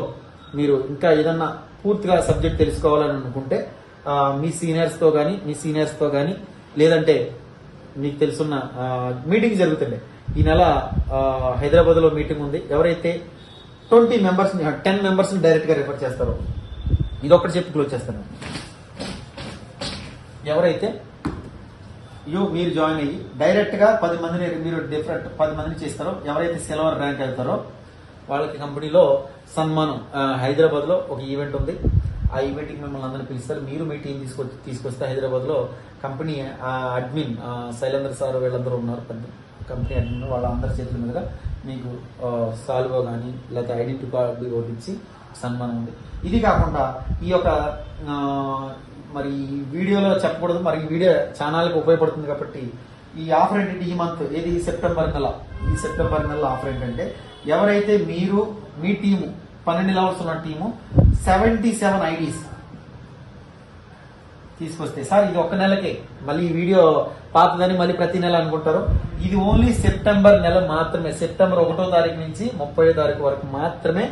మీరు ఇంకా ఏదన్నా పూర్తిగా సబ్జెక్ట్ తెలుసుకోవాలని అనుకుంటే మీ సీనియర్స్తో కానీ లేదంటే మీకు తెలుసున్న మీటింగ్ జరుగుతుండే. ఈ నెల హైదరాబాద్లో మీటింగ్ ఉంది. ఎవరైతే 10 మెంబర్స్ని డైరెక్ట్గా రిఫర్ చేస్తారో, ఇది ఒక్కటి చెప్పి క్లోజ్ చేస్తాను. ఎవరైతే మీరు జాయిన్ అయ్యి డైరెక్ట్గా 10 మందిని మీరు 10 మందిని చేస్తారో, ఎవరైతే సిల్వర్ ర్యాంక్ అవుతారో వాళ్ళకి కంపెనీలో సన్మానం. హైదరాబాద్లో ఒక ఈవెంట్ ఉంది. ఆ ఈవెంట్కి మిమ్మల్ని అందరినీ పిలుస్తారు. మీరు మీ టీం తీసుకొస్తే హైదరాబాద్లో కంపెనీ అడ్మిన్ శైలేంద్ర సార్ వీళ్ళందరూ ఉన్నారు, కంపెనీ అడ్మిన్, వాళ్ళందరి చేతుల మీదుగా మీకు సాల్వో కానీ లేకపోతే ఐడెంటిటీ కార్డు ఒకటి ఇచ్చి సన్మానం ఉంది. ఇది కాకుండా ఈ యొక్క మరి వీడియోలో చెప్పకూడదు, మరి ఈ వీడియో ఛానల్కి ఉపయోగపడుతుంది కాబట్టి ఈ ఆఫర్ ఏంటంటే ఈ మంత్ ఏది సెప్టెంబర్ నెల ఆఫర్ ఏంటంటే ఎవరైతే మీరు మీ టీము 12 లెవెల్స్ ఉన్న టీము 77 ఐడీస్ తీసుకొస్తే, సార్ ఇది ఒక్క నెలకే, మళ్ళీ ఈ వీడియో పాతదని మళ్ళీ ప్రతి నెల అనుకుంటారు. ఇది ఓన్లీ సెప్టెంబర్ నెల మాత్రమే. సెప్టెంబర్ 1వ తారీఖు నుంచి 30వ తారీఖు వరకు మాత్రమే.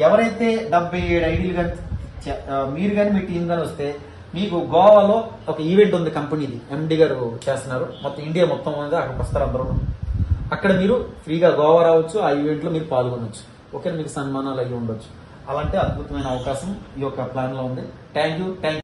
ఎవరైతే 77 ఐడీలు కానీ మీరు కానీ మీ టీం కానీ వస్తే మీకు గోవాలో ఒక ఈవెంట్ ఉంది, కంపెనీది ఎండి గారు చేస్తున్నారు, మొత్తం ఇండియా మొత్తం ఉంది, అక్కడికి వస్తారు అందరూ. అక్కడ మీరు ఫ్రీగా గోవా రావచ్చు, ఆ ఈవెంట్లో మీరు పాల్గొనవచ్చు. ఓకే, మీకు సన్మానాలు అయ్యి ఉండొచ్చు. అలాంటి అద్భుతమైన అవకాశం ఈ యొక్క ప్లాన్లో ఉంది. Thank you.